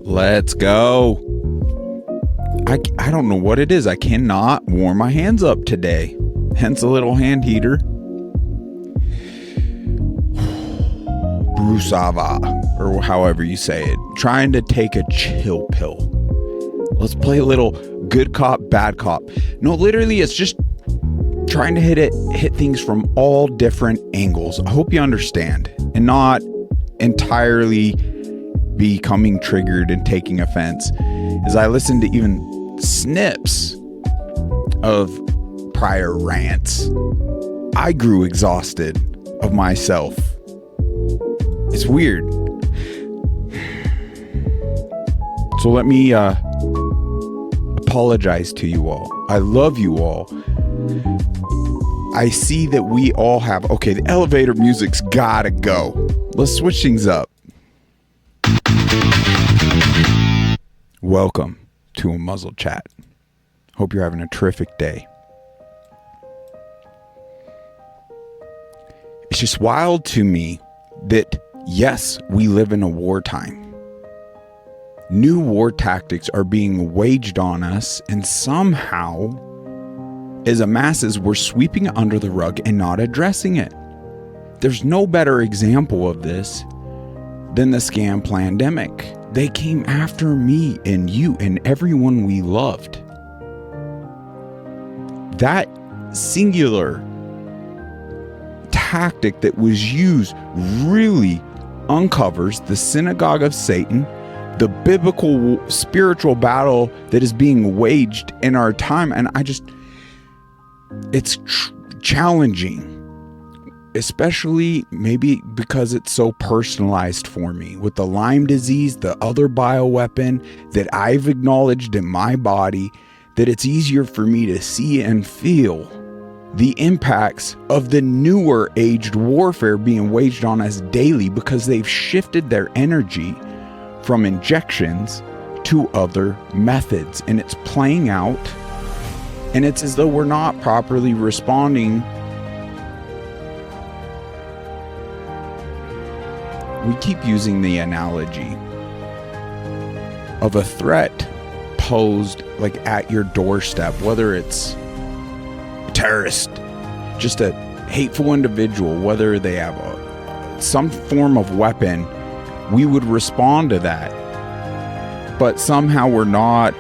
Let's go. I don't know what it is. I cannot warm my hands up today. Hence a little hand heater. Brusava, or however you say it. Trying to take a chill pill. Let's play a little good cop, bad cop. No, literally, it's just trying to hit things from all different angles. I hope you understand and not entirely becoming triggered and taking offense. As I listened to even snips of prior rants, I grew exhausted of myself. It's weird. So let me apologize to you all. I love you all. I see that we all have... Okay, the elevator music's gotta go. Let's switch things up. Welcome to UNMUZZLED Chat. Hope you're having a terrific day. It's just wild to me that, yes, we live in a wartime. New war tactics are being waged on us, and somehow, as a masses, we're sweeping it under the rug and not addressing it. There's no better example of this than the scam pandemic. They came after me and you and everyone we loved. That singular tactic that was used really uncovers the synagogue of Satan, the biblical spiritual battle that is being waged in our time. And it's challenging, especially maybe because it's so personalized for me with the Lyme disease, the other bioweapon that I've acknowledged in my body, that it's easier for me to see and feel the impacts of the newer aged warfare being waged on us daily, because they've shifted their energy from injections to other methods, and it's playing out, and it's as though we're not properly responding. We keep using the analogy of a threat posed like at your doorstep, whether it's a terrorist, just a hateful individual, whether they have some form of weapon. We would respond to that, but somehow we're not.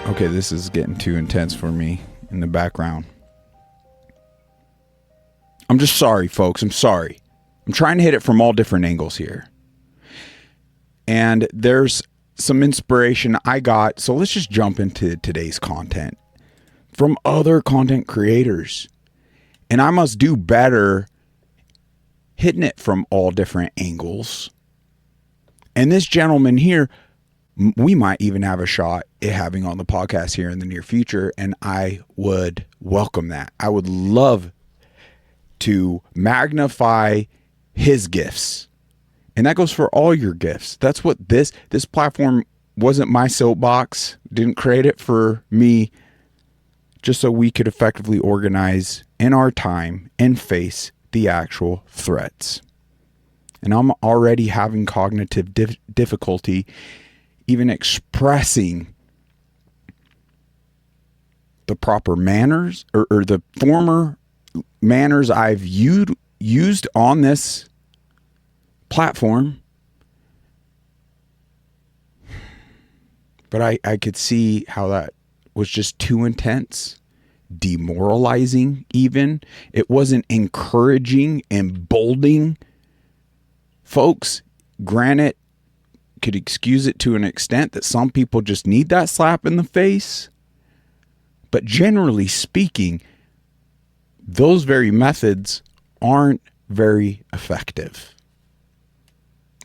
Okay, this is getting too intense for me in the background. I'm just sorry, folks. I'm sorry. I'm trying to hit it from all different angles here. And there's some inspiration I got. So let's just jump into today's content from other content creators. And I must do better hitting it from all different angles. And this gentleman here, we might even have a shot at having on the podcast here in the near future. And I would welcome that. I would love to magnify his gifts. And that goes for all your gifts. That's what this platform wasn't my soapbox. Didn't create it for me, just so we could effectively organize in our time and face the actual threats. And I'm already having cognitive difficulty even expressing the proper manners or the former manners I've used on this platform. But I could see how that was just too intense, demoralizing even. It wasn't encouraging, emboldening. Folks, granted, could excuse it to an extent that some people just need that slap in the face. But generally speaking, those very methods aren't very effective.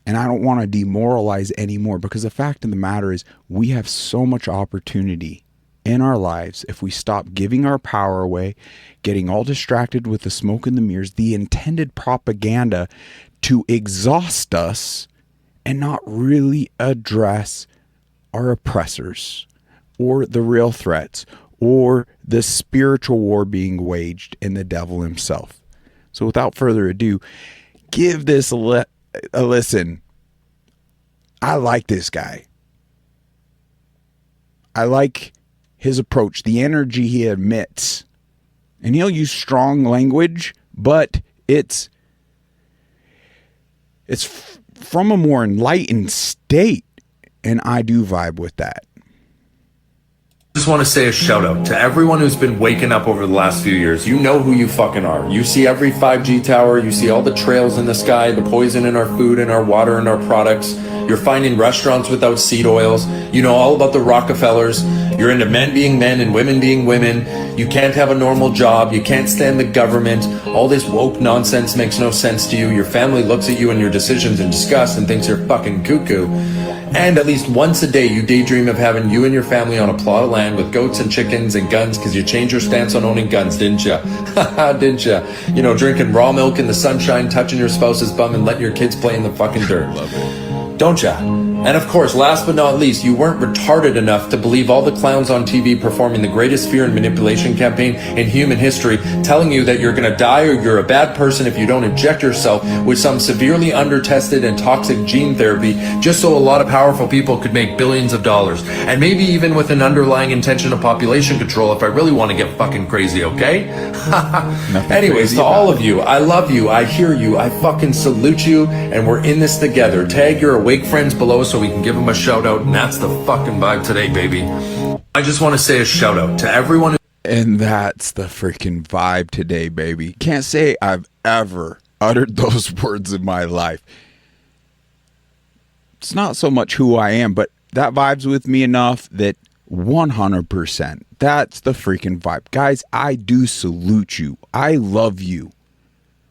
And I don't want to demoralize anymore, because the fact of the matter is we have so much opportunity in our lives if we stop giving our power away, getting all distracted with the smoke and the mirrors, the intended propaganda to exhaust us, and not really address our oppressors or the real threats or the spiritual war being waged in the devil himself. So without further ado, give this a listen. I like this guy. I like his approach, the energy he emits. And he'll use strong language, but it's from a more enlightened state, and I do vibe with that. I just want to say a shout out to everyone who's been waking up over the last few years. You know who you fucking are. You see every 5G tower, you see all the trails in the sky, the poison in our food and our water and our products. You're finding restaurants without seed oils. You know all about the Rockefellers. You're into men being men and women being women. You can't have a normal job. You can't stand the government. All this woke nonsense makes no sense to you. Your family looks at you and your decisions in disgust and thinks you're fucking cuckoo. And at least once a day you daydream of having you and your family on a plot of land with goats and chickens and guns because you changed your stance on owning guns, didn't ya? Haha, didn't ya? You know, drinking raw milk in the sunshine, touching your spouse's bum and letting your kids play in the fucking dirt. Love it. Don't ya? And of course, last but not least, you weren't retarded enough to believe all the clowns on TV performing the greatest fear and manipulation campaign in human history, telling you that you're gonna die or you're a bad person if you don't inject yourself with some severely undertested and toxic gene therapy just so a lot of powerful people could make billions of dollars. And maybe even with an underlying intention of population control if I really want to get fucking crazy, okay? Anyways, to all of you, I love you, I hear you, I fucking salute you, and we're in this together. Tag your awake friends below so we can give them a shout out, and that's the fucking vibe today, baby. I just want to say a shout out to everyone. And that's the freaking vibe today, baby. Can't say I've ever uttered those words in my life. It's not so much who I am, but that vibes with me enough that 100%. That's the freaking vibe. Guys, I do salute you. I love you.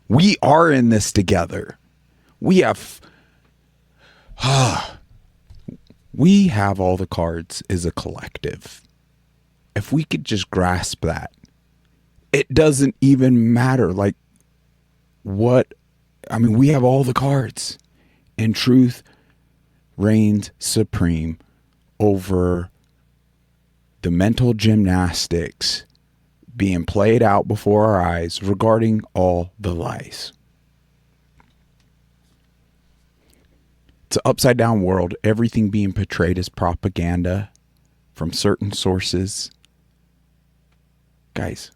We are in this together. We have all the cards as a collective. If we could just grasp that, it doesn't even matter. Like, we have all the cards, and truth reigns supreme over the mental gymnastics being played out before our eyes regarding all the lies. It's an upside down world, everything being portrayed as propaganda from certain sources. Guys,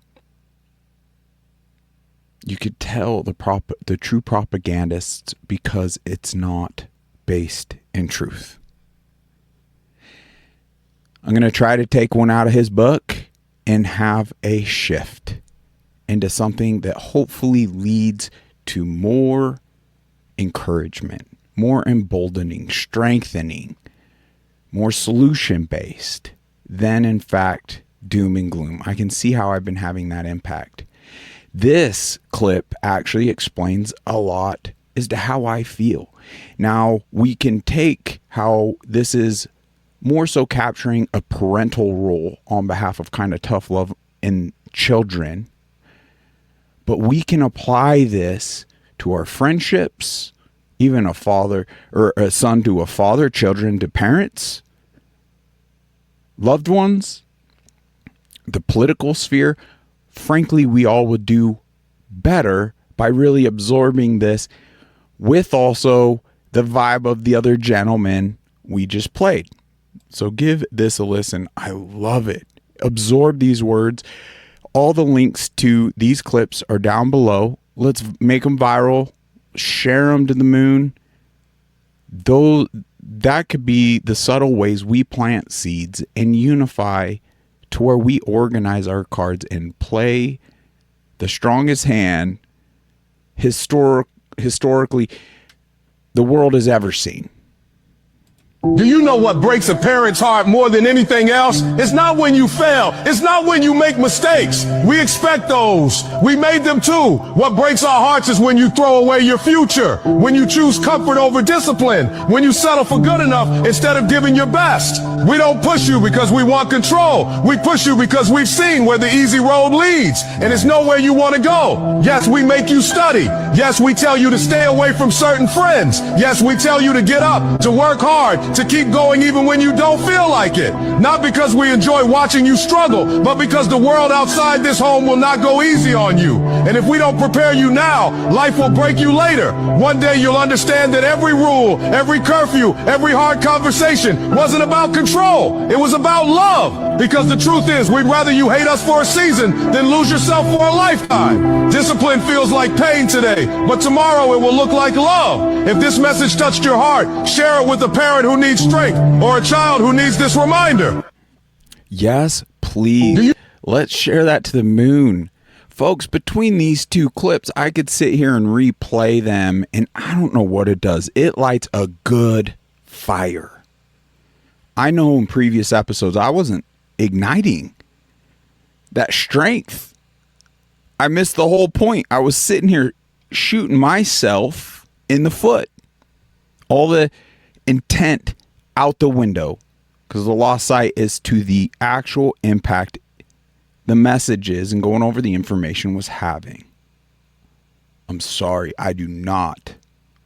you could tell the true propagandists because it's not based in truth. I'm going to try to take one out of his book and have a shift into something that hopefully leads to more encouragement, more emboldening, strengthening, more solution-based than, in fact, doom and gloom. I can see how I've been having that impact. This clip actually explains a lot as to how I feel. Now, we can take how this is more so capturing a parental role on behalf of kind of tough love in children, but we can apply this to our friendships, even a father or a son to a father, children to parents, loved ones, the political sphere. Frankly, we all would do better by really absorbing this with also the vibe of the other gentleman we just played. So give this a listen. I love it. Absorb these words. All the links to these clips are down below. Let's make them viral. Share them to the moon. Though that could be the subtle ways we plant seeds and unify to where we organize our cards and play the strongest hand historically the world has ever seen. Do you know what breaks a parent's heart more than anything else? It's not when you fail. It's not when you make mistakes. We expect those. We made them too. What breaks our hearts is when you throw away your future, when you choose comfort over discipline, when you settle for good enough instead of giving your best. We don't push you because we want control. We push you because we've seen where the easy road leads, and it's nowhere you want to go. Yes, we make you study. Yes, we tell you to stay away from certain friends. Yes, we tell you to get up, to work hard, to keep going even when you don't feel like it. Not because we enjoy watching you struggle, but because the world outside this home will not go easy on you. And if we don't prepare you now, life will break you later. One day you'll understand that every rule, every curfew, every hard conversation wasn't about control. It was about love. Because the truth is, we'd rather you hate us for a season than lose yourself for a lifetime. Discipline feels like pain today, but tomorrow it will look like love. If this message touched your heart, share it with a parent who needs strength or a child who needs this reminder. Yes, please. Let's share that to the moon. Folks, between these two clips, I could sit here and replay them, and I don't know what it does. It lights a good fire. I know in previous episodes, I wasn't igniting that strength. I missed the whole point. I was sitting here shooting myself in the foot. All the intent out the window, because the lost sight is to the actual impact the messages and going over the information was having. I'm sorry, I do not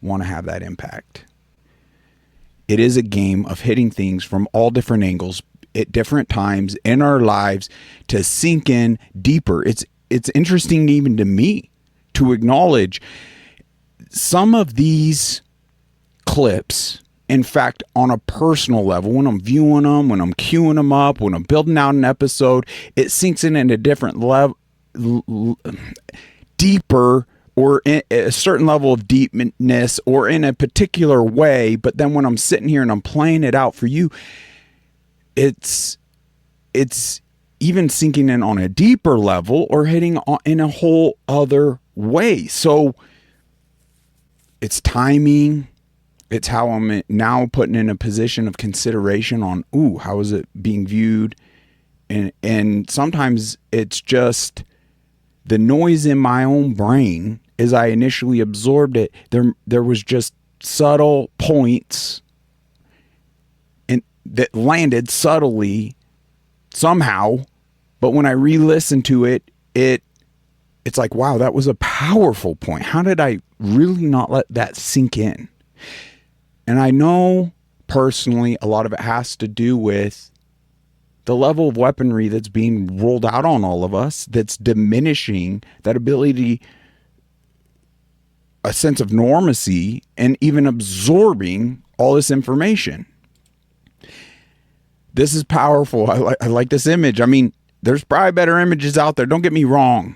want to have that impact. It is a game of hitting things from all different angles at different times in our lives to sink in deeper. It's interesting even to me to acknowledge some of these clips. In fact, on a personal level, when I'm viewing them, when I'm queuing them up, when I'm building out an episode, it sinks in at a different level, deeper, or in a certain level of deepness, or in a particular way. But then when I'm sitting here and I'm playing it out for you, it's even sinking in on a deeper level or hitting in a whole other way. So it's timing. It's how I'm now putting in a position of consideration on, how is it being viewed? And sometimes it's just the noise in my own brain as I initially absorbed it. There was just subtle points that landed subtly somehow. But when I re-listen to it, it's like, wow, that was a powerful point. How did I really not let that sink in? And I know personally a lot of it has to do with the level of weaponry that's being rolled out on all of us that's diminishing that ability, a sense of normacy, and even absorbing all this information. This is powerful. I like this image. I mean, there's probably better images out there. Don't get me wrong.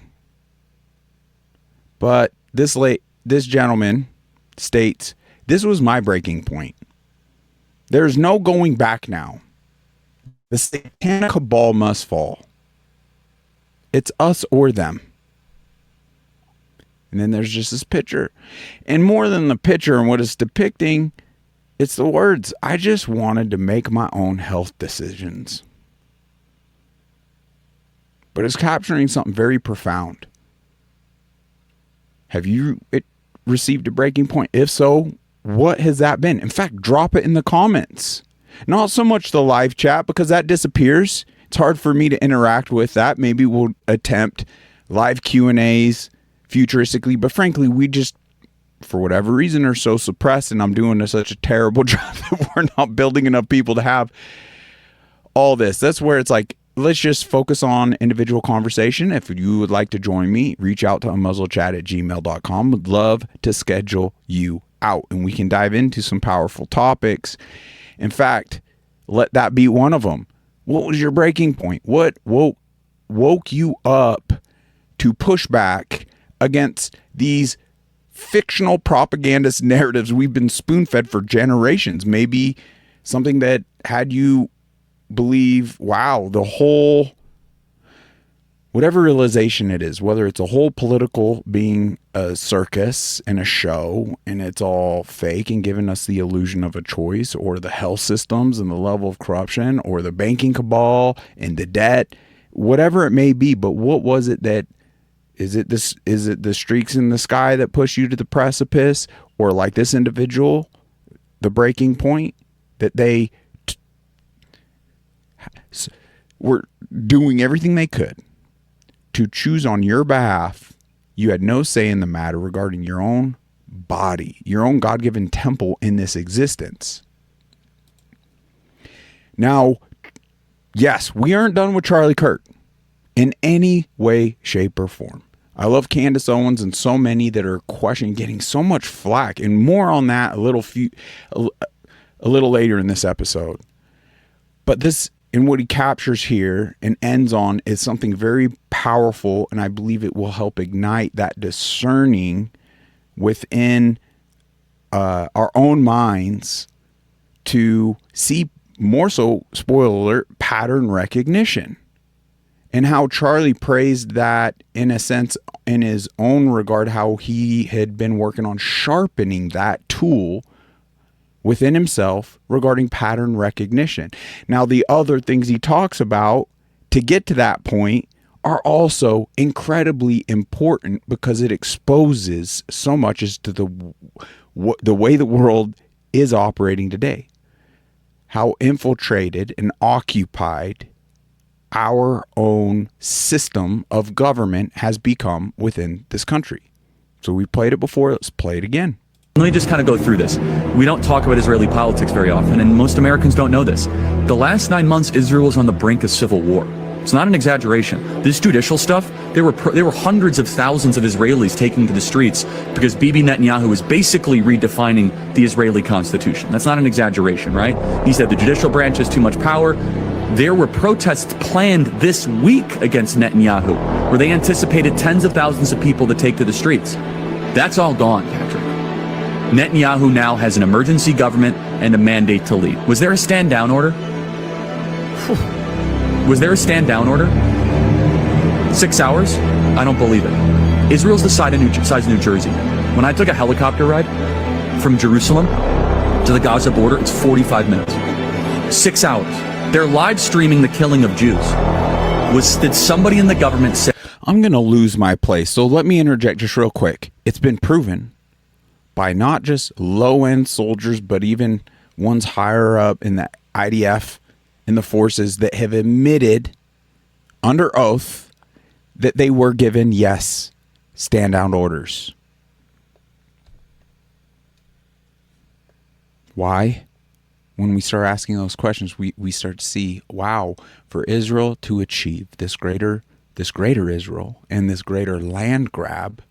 But this gentleman states, this was my breaking point. There's no going back now. The satanic cabal must fall. It's us or them. And then there's just this picture. And more than the picture and what it's depicting, it's the words. I just wanted to make my own health decisions. But it's capturing something very profound. Have you received a breaking point? If so, what has that been? In fact, drop it in the comments. Not so much the live chat, because that disappears. It's hard for me to interact with that. Maybe we'll attempt live Q&As futuristically, but frankly, we just, for whatever reason, are so suppressed, and I'm doing such a terrible job that we're not building enough people to have all this. That's where it's like, let's just focus on individual conversation. If you would like to join me, reach out to unmuzzledchat@gmail.com. Would love to schedule you out, and we can dive into some powerful topics. In fact, let that be one of them. What was your breaking point? What woke you up to push back against these fictional propagandist narratives we've been spoon-fed for generations? Maybe something that had you believe, wow, the whole, whatever realization it is, whether it's a whole political being a circus and a show and it's all fake and giving us the illusion of a choice, or the health systems and the level of corruption, or the banking cabal and the debt, whatever it may be. But what was it that, is it the streaks in the sky that push you to the precipice? Or like this individual, the breaking point that they were doing everything they could to choose on your behalf. You had no say in the matter regarding your own body, your own God-given temple in this existence. Now, yes, we aren't done with Charlie Kirk in any way, shape, or form. I love Candace Owens and so many that are questioning, getting so much flack, and more on that a little later in this episode. But this, and what he captures here and ends on, is something very powerful, and I believe it will help ignite that discerning within our own minds to see more so, spoiler alert, pattern recognition. And how Charlie praised that, in a sense, in his own regard, how he had been working on sharpening that tool within himself regarding pattern recognition. Now, the other things he talks about to get to that point are also incredibly important, because it exposes so much as to the way the world is operating today. How infiltrated and occupied our own system of government has become within this country. So we played it before, let's play it again. Let me just kind of go through this. We don't talk about Israeli politics very often, and most Americans don't know this. The last 9 months, Israel was on the brink of civil war. It's not an exaggeration. This judicial stuff, there were hundreds of thousands of Israelis taking to the streets because Bibi Netanyahu was basically redefining the Israeli constitution. That's not an exaggeration, right? He said the judicial branch has too much power. There were protests planned this week against Netanyahu, where they anticipated tens of thousands of people to take to the streets. That's all gone, Patrick. Netanyahu now has an emergency government and a mandate to lead. Was there a stand-down order? Was there a stand-down order? 6 hours? I don't believe it. Israel's the size of New Jersey. When I took a helicopter ride from Jerusalem to the Gaza border, it's 45 minutes. 6 hours. They're live streaming the killing of Jews. Did somebody in the government say... I'm going to lose my place, so let me interject just real quick. It's been proven by not just low-end soldiers, but even ones higher up in the IDF, in the forces, that have admitted under oath that they were given, yes, stand-down orders. Why? When we start asking those questions, we start to see, wow, for Israel to achieve this greater Israel and this greater land grab,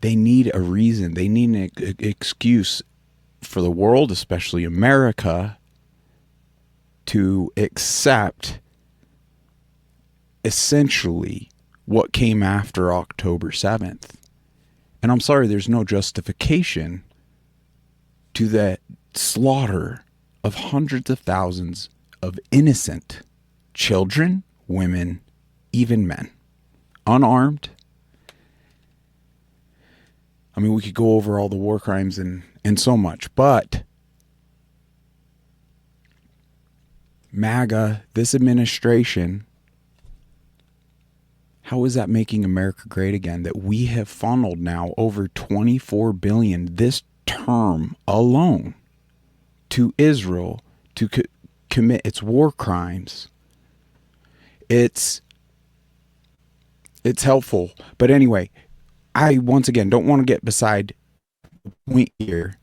they need a reason. They need an excuse for the world, especially America, to accept essentially what came after October 7th. And I'm sorry, there's no justification to the slaughter of hundreds of thousands of innocent children, women, even men, unarmed. I mean, we could go over all the war crimes and so much, but MAGA, this administration, how is that making America great again? That we have funneled now over $24 billion this term alone to Israel to commit its war crimes. It's helpful. But anyway, I, once again, don't want to get beside the point here.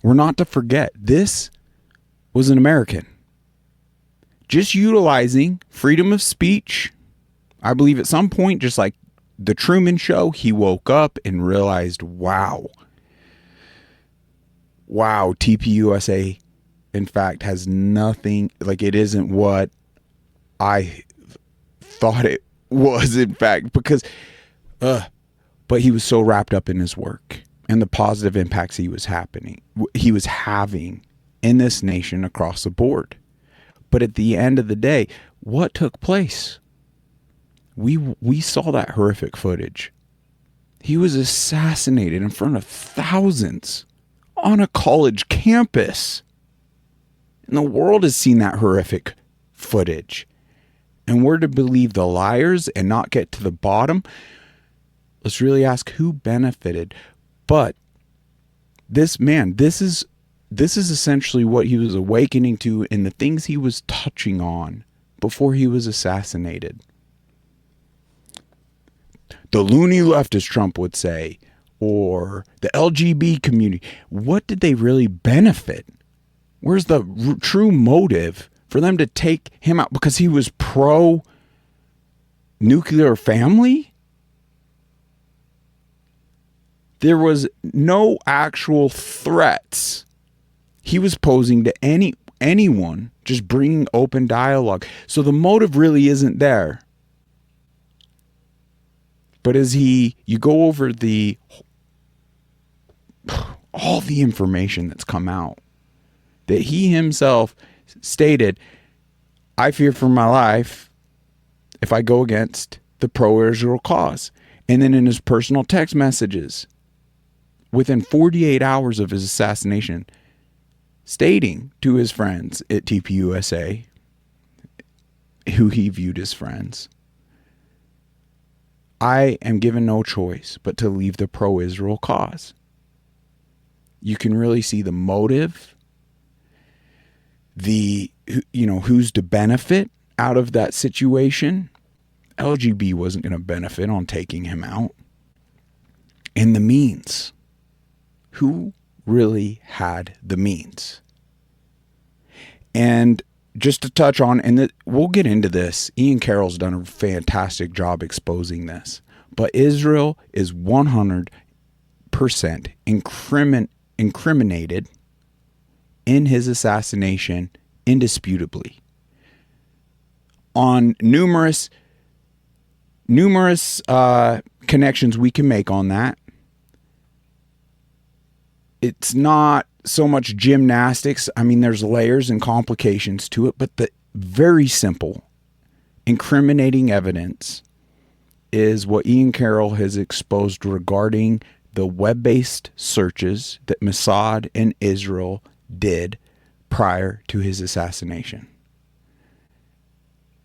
We're not to forget, this was an American just utilizing freedom of speech. I believe at some point, just like the Truman Show, he woke up and realized, wow, TPUSA, in fact, has nothing, like, it isn't what I thought it was, in fact, because, but he was so wrapped up in his work and the positive impacts he was having in this nation across the board. But at the end of the day, what took place? We saw that horrific footage. He was assassinated in front of thousands on a college campus. And the world has seen that horrific footage. And we're to believe the liars and not get to the bottom. Let's really ask who benefited. But this man, this is essentially what he was awakening to and the things he was touching on before he was assassinated. The loony left, as Trump would say, or the LGBT community, what did they really benefit? Where's the true motive for them to take him out because he was pro nuclear family? There was no actual threats he was posing to anyone, just bringing open dialogue. So the motive really isn't there. But as you go over all the information that's come out, that he himself stated, I fear for my life if I go against the pro-Israel cause. And then in his personal text messages, within 48 hours of his assassination, stating to his friends at TPUSA, who he viewed as friends, I am given no choice but to leave the pro-Israel cause. You can really see the motive, who's to benefit out of that situation. LGB wasn't going to benefit on taking him out. And the means. Who really had the means? And just to touch on, and we'll get into this, Ian Carroll's done a fantastic job exposing this, but Israel is 100% incriminated in his assassination, indisputably, on numerous connections we can make on that. It's not so much gymnastics. I mean, there's layers and complications to it, but the very simple incriminating evidence is what Ian Carroll has exposed regarding the web-based searches that Mossad and Israel did prior to his assassination.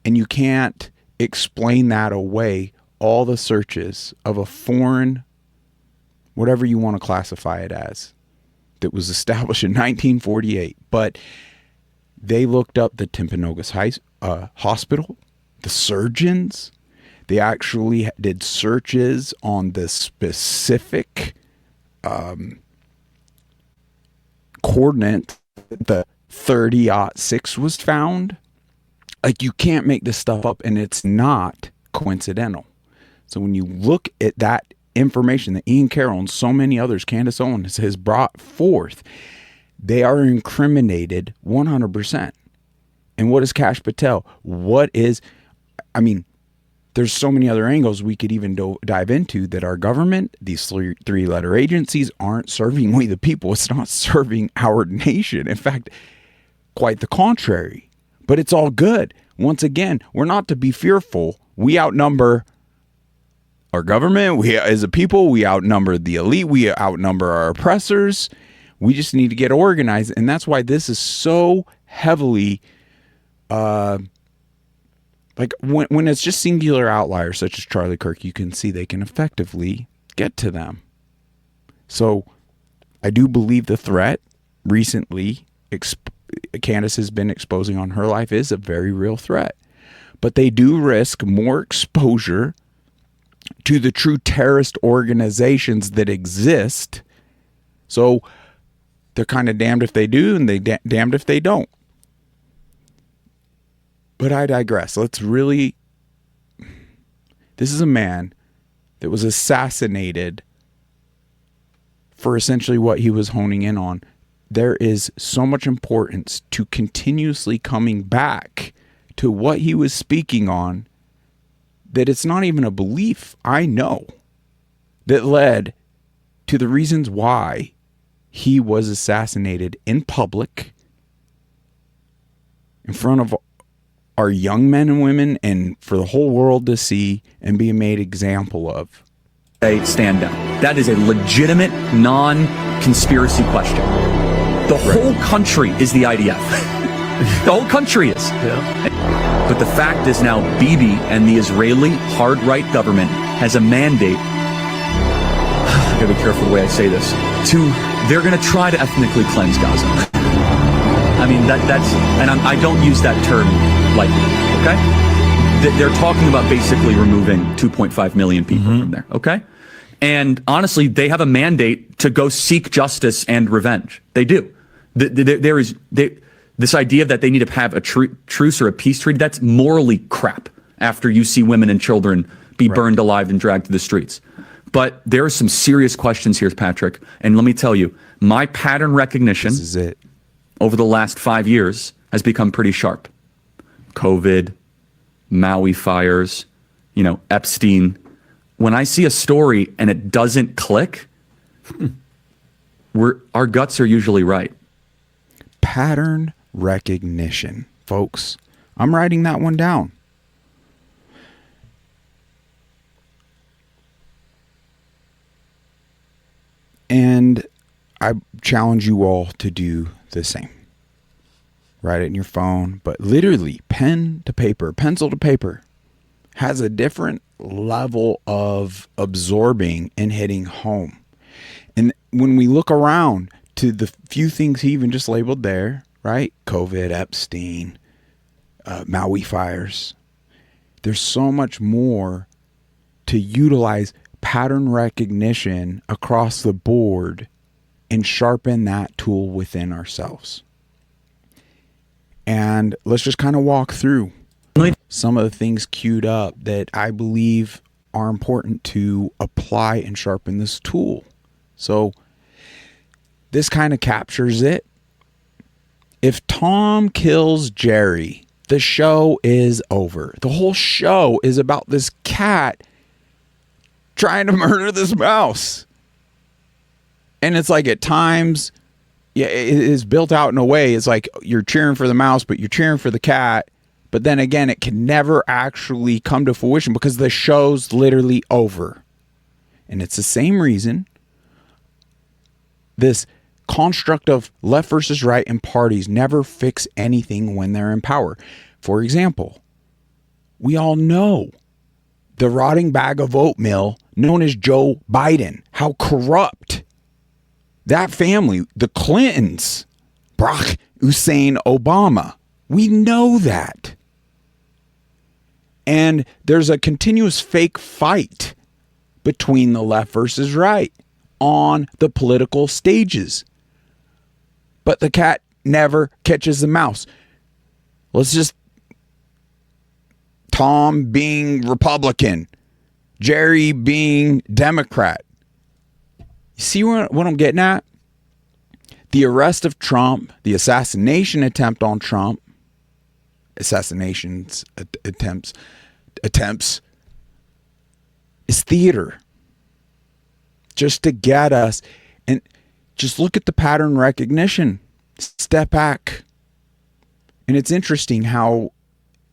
And you can't explain that away, all the searches of a foreign, whatever you want to classify it as, that was established in 1948. But they looked up the Timpanogos Hospital, the surgeons. They actually did searches on the specific coordinate that the 30-06 was found. Like, you can't make this stuff up, and it's not coincidental. So when you look at that information that Ian Carroll and so many others, Candace Owens, has brought forth, they are incriminated 100%. And what is Kash Patel? There's so many other angles we could even dive into that our government, these three-letter agencies, aren't serving we the people. It's not serving our nation. In fact, quite the contrary. But it's all good. Once again, we're not to be fearful. We outnumber our government. We, as a people, we outnumber the elite. We outnumber our oppressors. We just need to get organized. And that's why this is so heavily... like when it's just singular outliers such as Charlie Kirk, you can see they can effectively get to them. So I do believe the threat recently Candace has been exposing on her life is a very real threat. But they do risk more exposure to the true terrorist organizations that exist. So they're kind of damned if they do and they damned if they don't. But I digress. This is a man that was assassinated for essentially what he was honing in on. There is so much importance to continuously coming back to what he was speaking on that it's not even a belief, I know, that led to the reasons why he was assassinated in public, in front of our young men and women, and for the whole world to see and be made example of. They stand down. That is a legitimate, non-conspiracy question. The whole country is the IDF. The whole country is. Yeah. But the fact is now Bibi and the Israeli hard-right government has a mandate. I gotta be careful the way I say this. They're gonna try to ethnically cleanse Gaza. I mean, I don't use that term lightly, okay? They're talking about basically removing 2.5 million people from there, okay? And honestly, they have a mandate to go seek justice and revenge. They do. This idea that they need to have a truce or a peace treaty, that's morally crap after you see women and children be burned alive and dragged to the streets. But there are some serious questions here, Patrick. And let me tell you, my pattern recognition This is it. over the last 5 years has become pretty sharp. COVID, Maui fires, Epstein. When I see a story and it doesn't click, our guts are usually right. Pattern recognition, folks. I'm writing that one down. And I challenge you all to do the same. Write it in your phone, but literally pen to paper, pencil to paper has a different level of absorbing and hitting home. And when we look around to the few things he even just labeled there, right? COVID, Epstein, Maui fires. There's so much more to utilize pattern recognition across the board and sharpen that tool within ourselves. And let's just kind of walk through some of the things queued up that I believe are important to apply and sharpen this tool. So this kind of captures it. If Tom kills Jerry, the show is over. The whole show is about this cat trying to murder this mouse. And it's like at times, yeah, it is built out in a way. It's like you're cheering for the mouse, but you're cheering for the cat. But then again, it can never actually come to fruition because the show's literally over. And it's the same reason this construct of left versus right and parties never fix anything when they're in power. For example, we all know the rotting bag of oatmeal known as Joe Biden, how corrupt that family, the Clintons, Barack Hussein Obama. We know that. And there's a continuous fake fight between the left versus right on the political stages. But the cat never catches the mouse. Let's just Tom being Republican, Jerry being Democrat. You see what I'm getting at? The arrest of Trump, the assassination attempt on Trump, attempts is theater. Just to get us, and just look at the pattern recognition. Step back. And it's interesting how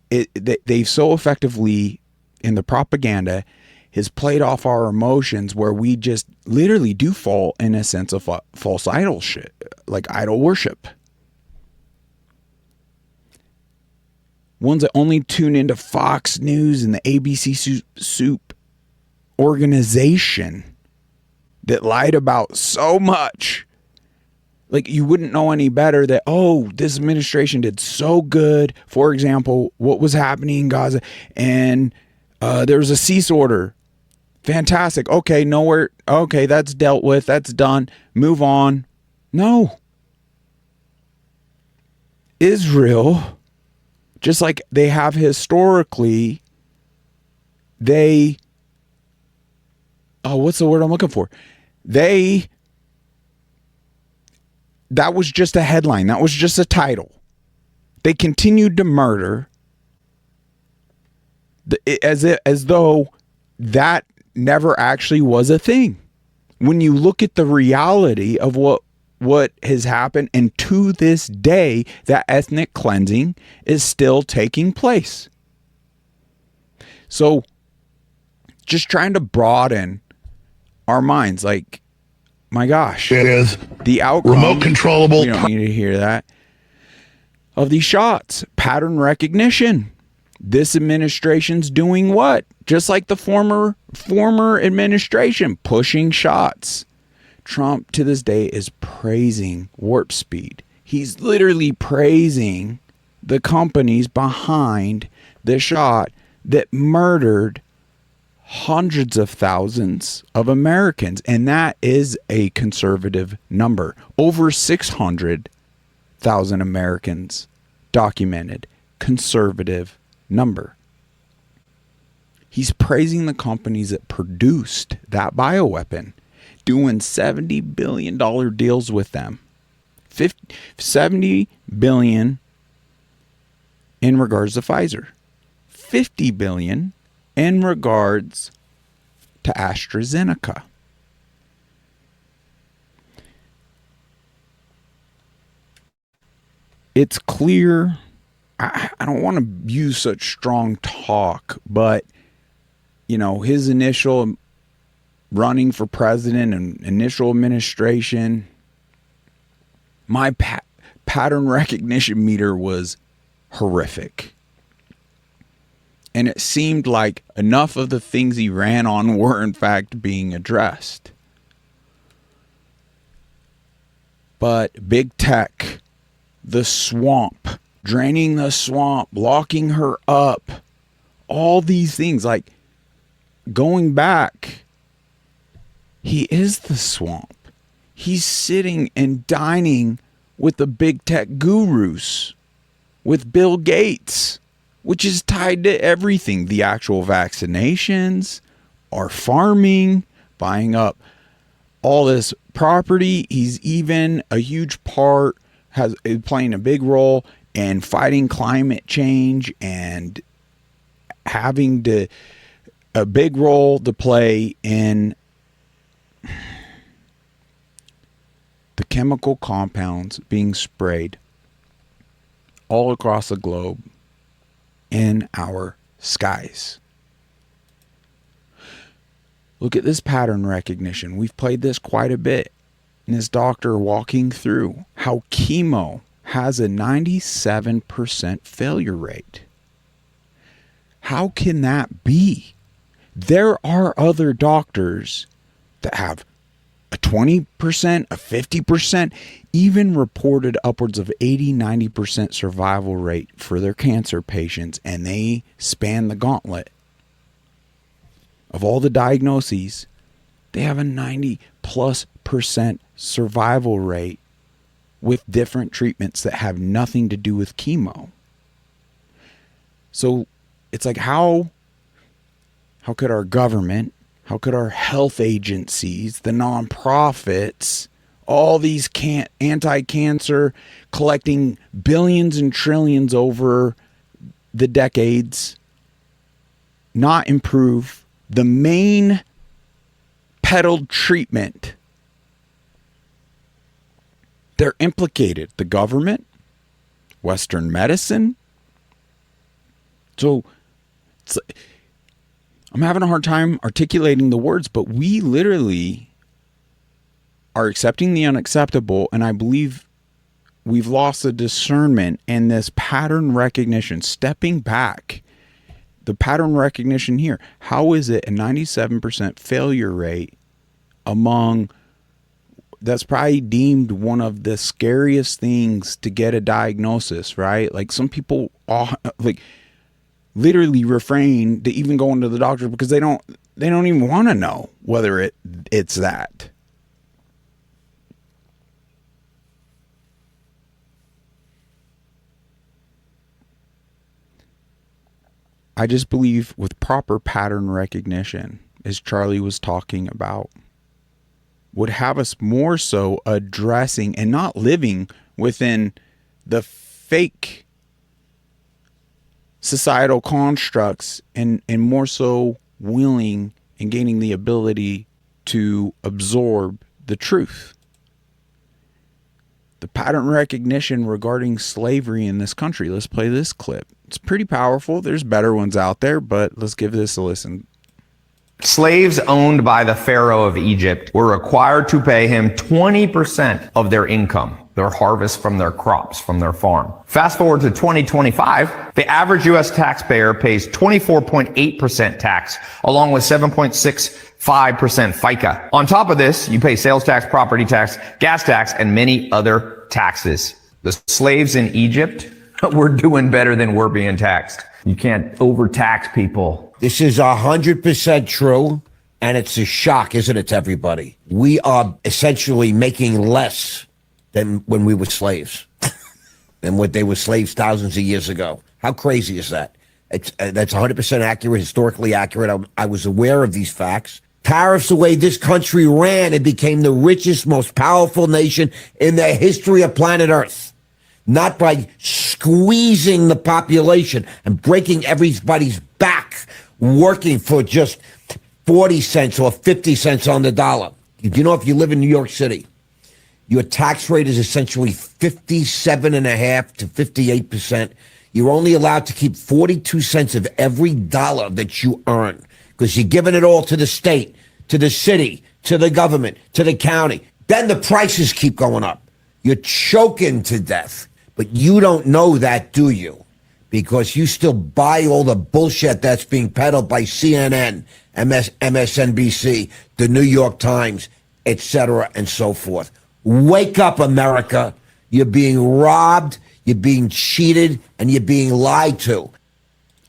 they've so effectively, in the propaganda, has played off our emotions where we just literally do fall in a sense of false idol shit, like idol worship. Ones that only tune into Fox News and the ABC Soup organization that lied about so much. Like, you wouldn't know any better that, oh, this administration did so good. For example, what was happening in Gaza, and there was a cease order. Fantastic. Okay, nowhere. Okay, that's dealt with. That's done. Move on. No. Israel, just like they have historically, what's the word I'm looking for? That was just a headline. That was just a title. They continued to murder as though that never actually was a thing. When you look at the reality of what has happened, and to this day, that ethnic cleansing is still taking place. So just trying to broaden our minds, like, my gosh, it is the outcome, remote controllable. You don't need to hear that. Of these shots, pattern recognition. This administration's doing what? Just like the former administration, pushing shots. Trump to this day is praising warp speed. He's literally praising the companies behind the shot that murdered hundreds of thousands of Americans, and that is a conservative number. Over 600,000 Americans documented. Conservative number. He's praising the companies that produced that bioweapon, doing $70 billion deals with them. $70 billion in regards to Pfizer. $50 billion in regards to AstraZeneca. It's clear, I don't want to use such strong talk, but, you know, his initial running for president and initial administration, my pattern recognition meter was horrific. And it seemed like enough of the things he ran on were in fact being addressed. But big tech, the swamp, draining the swamp, locking her up, all these things, like going back, he is the swamp. He's sitting and dining with the big tech gurus, with Bill Gates, which is tied to everything. The actual vaccinations, our farming, buying up all this property. He's even a huge part, is playing a big role in fighting climate change and having a big role to play in the chemical compounds being sprayed all across the globe in our skies. Look at this pattern recognition. We've played this quite a bit. And this doctor walking through how chemo has a 97% failure rate. How can that be? There are other doctors that have a 20%, a 50%, even reported upwards of 80-90% survival rate for their cancer patients, and they span the gauntlet of all the diagnoses. They have a 90+% survival rate with different treatments that have nothing to do with chemo. So it's like, how could our government, how could our health agencies, the nonprofits, all these anti-cancer, collecting billions and trillions over the decades, not improve the main peddled treatment? They're implicated. The government, Western medicine. So I'm having a hard time articulating the words, but we literally are accepting the unacceptable, and I believe we've lost the discernment and this pattern recognition, stepping back. The pattern recognition here. How is it a 97% failure rate among, that's probably deemed one of the scariest things to get a diagnosis, right? Like some people like literally refrain to even go into the doctor because they don't even want to know whether it's that. I just believe with proper pattern recognition, as Charlie was talking about, would have us more so addressing and not living within the fake societal constructs, and more so willing and gaining the ability to absorb the truth. The pattern recognition regarding slavery in this country. Let's play this clip. It's pretty powerful. There's better ones out there, but let's give this a listen. Slaves owned by the Pharaoh of Egypt were required to pay him 20% of their income, their harvest from their crops, from their farm. Fast forward to 2025, the average U.S. taxpayer pays 24.8% tax, along with 7.65% FICA. On top of this, you pay sales tax, property tax, gas tax, and many other taxes. The slaves in Egypt were doing better than we're being taxed. You can't overtax people This is 100% true, and it's a shock, isn't it, to everybody? We are essentially making less than when we were slaves, than what they were slaves thousands of years ago. How crazy is that? That's 100% accurate, historically accurate. I was aware of these facts. Tariffs, the way this country ran, it became the richest, most powerful nation in the history of planet Earth. Not by squeezing the population and breaking everybody's back, working for just 40 cents or 50 cents on the dollar. You know, if you live in New York City, your tax rate is essentially 57.5% to 58%. You're only allowed to keep 42 cents of every dollar that you earn because you're giving it all to the state, to the city, to the government, to the county. Then the prices keep going up. You're choking to death. But you don't know that, do you? Because you still buy all the bullshit that's being peddled by CNN, MSNBC, the New York Times, etc., and so forth. Wake up, America. You're being robbed, you're being cheated, and you're being lied to.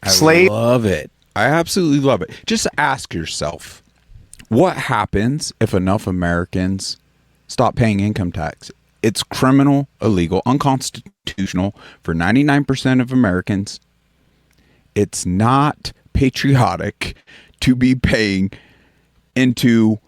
I love it. I absolutely love it. Just ask yourself, what happens if enough Americans stop paying income tax? It's criminal, illegal, unconstitutional for 99% of Americans. It's not patriotic to be paying into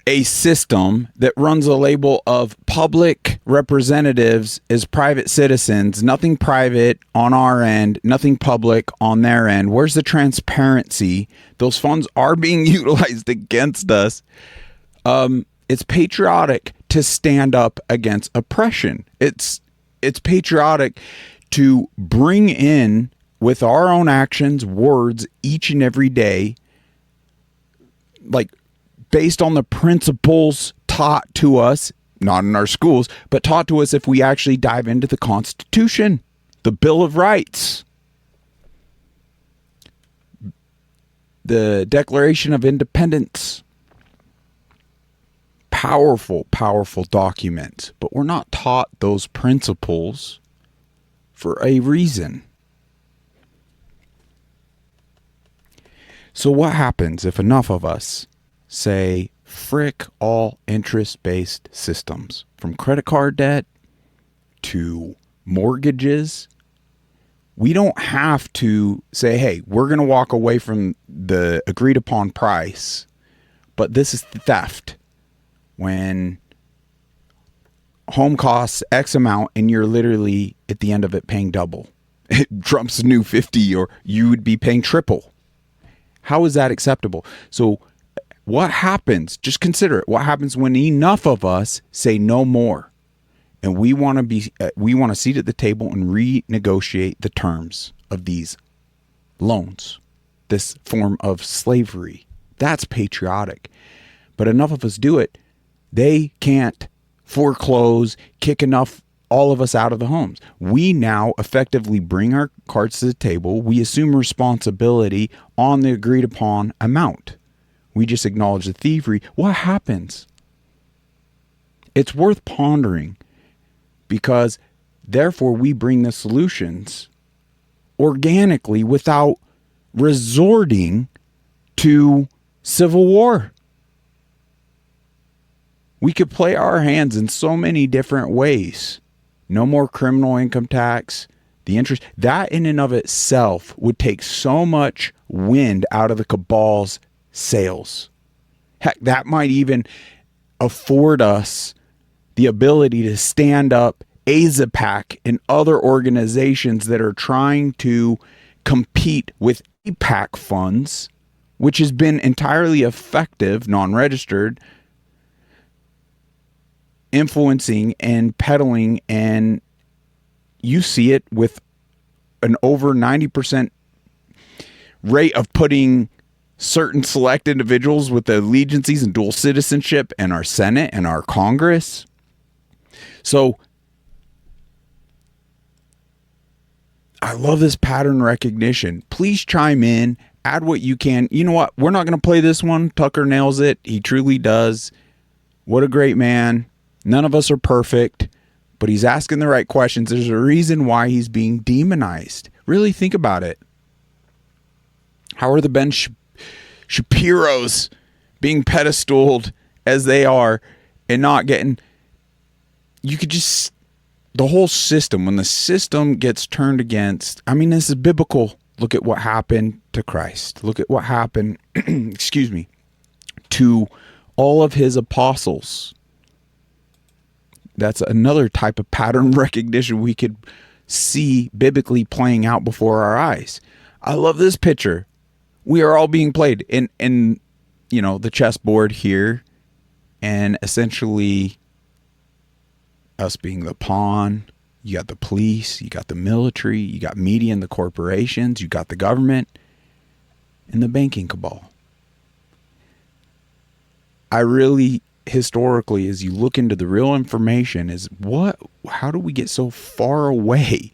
a system that runs a label of public representatives as private citizens, nothing private on our end, nothing public on their end. Where's the transparency? Those funds are being utilized against us. It's patriotic to stand up against oppression. It's patriotic to bring in, with our own actions, words each and every day, like based on the principles taught to us, not in our schools, but taught to us if we actually dive into the Constitution, the Bill of Rights, the Declaration of Independence. Powerful, powerful documents, but we're not taught those principles for a reason. So what happens if enough of us say, frick all interest-based systems, from credit card debt to mortgages? We don't have to say, hey, we're going to walk away from the agreed upon price, but this is theft. When home costs X amount and you're literally at the end of it paying double. It trumps the new 50, or you would be paying triple. How is that acceptable? So what happens? Just consider it. What happens when enough of us say no more? And we want to seat at the table and renegotiate the terms of these loans, this form of slavery. That's patriotic. But enough of us do it. They can't foreclose, kick all of us out of the homes. We now effectively bring our cards to the table. We assume responsibility on the agreed upon amount. We just acknowledge the thievery. What happens? It's worth pondering, because therefore we bring the solutions organically without resorting to civil war. We could play our hands in so many different ways. No more criminal income tax. The interest, that in and of itself would take so much wind out of the cabal's sails. Heck, that might even afford us the ability to stand up AZAPAC and other organizations that are trying to compete with APAC funds, which has been entirely effective, non-registered, influencing and peddling, and you see it with an over 90% rate of putting certain select individuals with allegiances and dual citizenship in our Senate and our Congress. So I love this pattern recognition. Please chime in, add what you can. You know what? We're not going to play this one. Tucker nails it. He truly does. What a great man. None of us are perfect, but he's asking the right questions. There's a reason why he's being demonized. Really think about it. How are the Ben Shapiros being pedestaled as they are and not getting... You could just... The whole system, when the system gets turned against... I mean, this is biblical. Look at what happened to Christ. Look at what happened, excuse me, to all of his apostles. That's another type of pattern recognition we could see biblically playing out before our eyes. I love this picture. We are all being played in the chessboard here, and essentially us being the pawn. You got the police, you got the military, you got media and the corporations, you got the government and the banking cabal. I really, historically, as you look into the real information, is how do we get so far away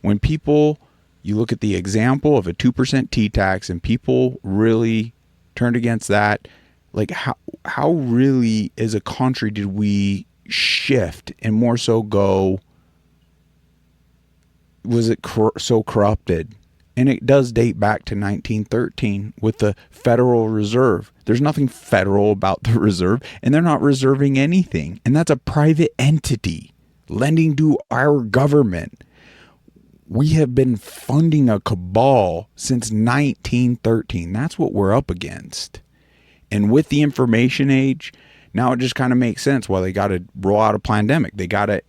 when people, you look at the example of a 2% T-tax and people really turned against that. Like how really as a country did we shift and more so go, was it so corrupted? And it does date back to 1913 with the Federal Reserve. There's nothing federal about the Reserve, and they're not reserving anything. And that's a private entity lending to our government. We have been funding a cabal since 1913. That's what we're up against. And with the information age, now it just kind of makes sense why they got to roll out a pandemic. They got to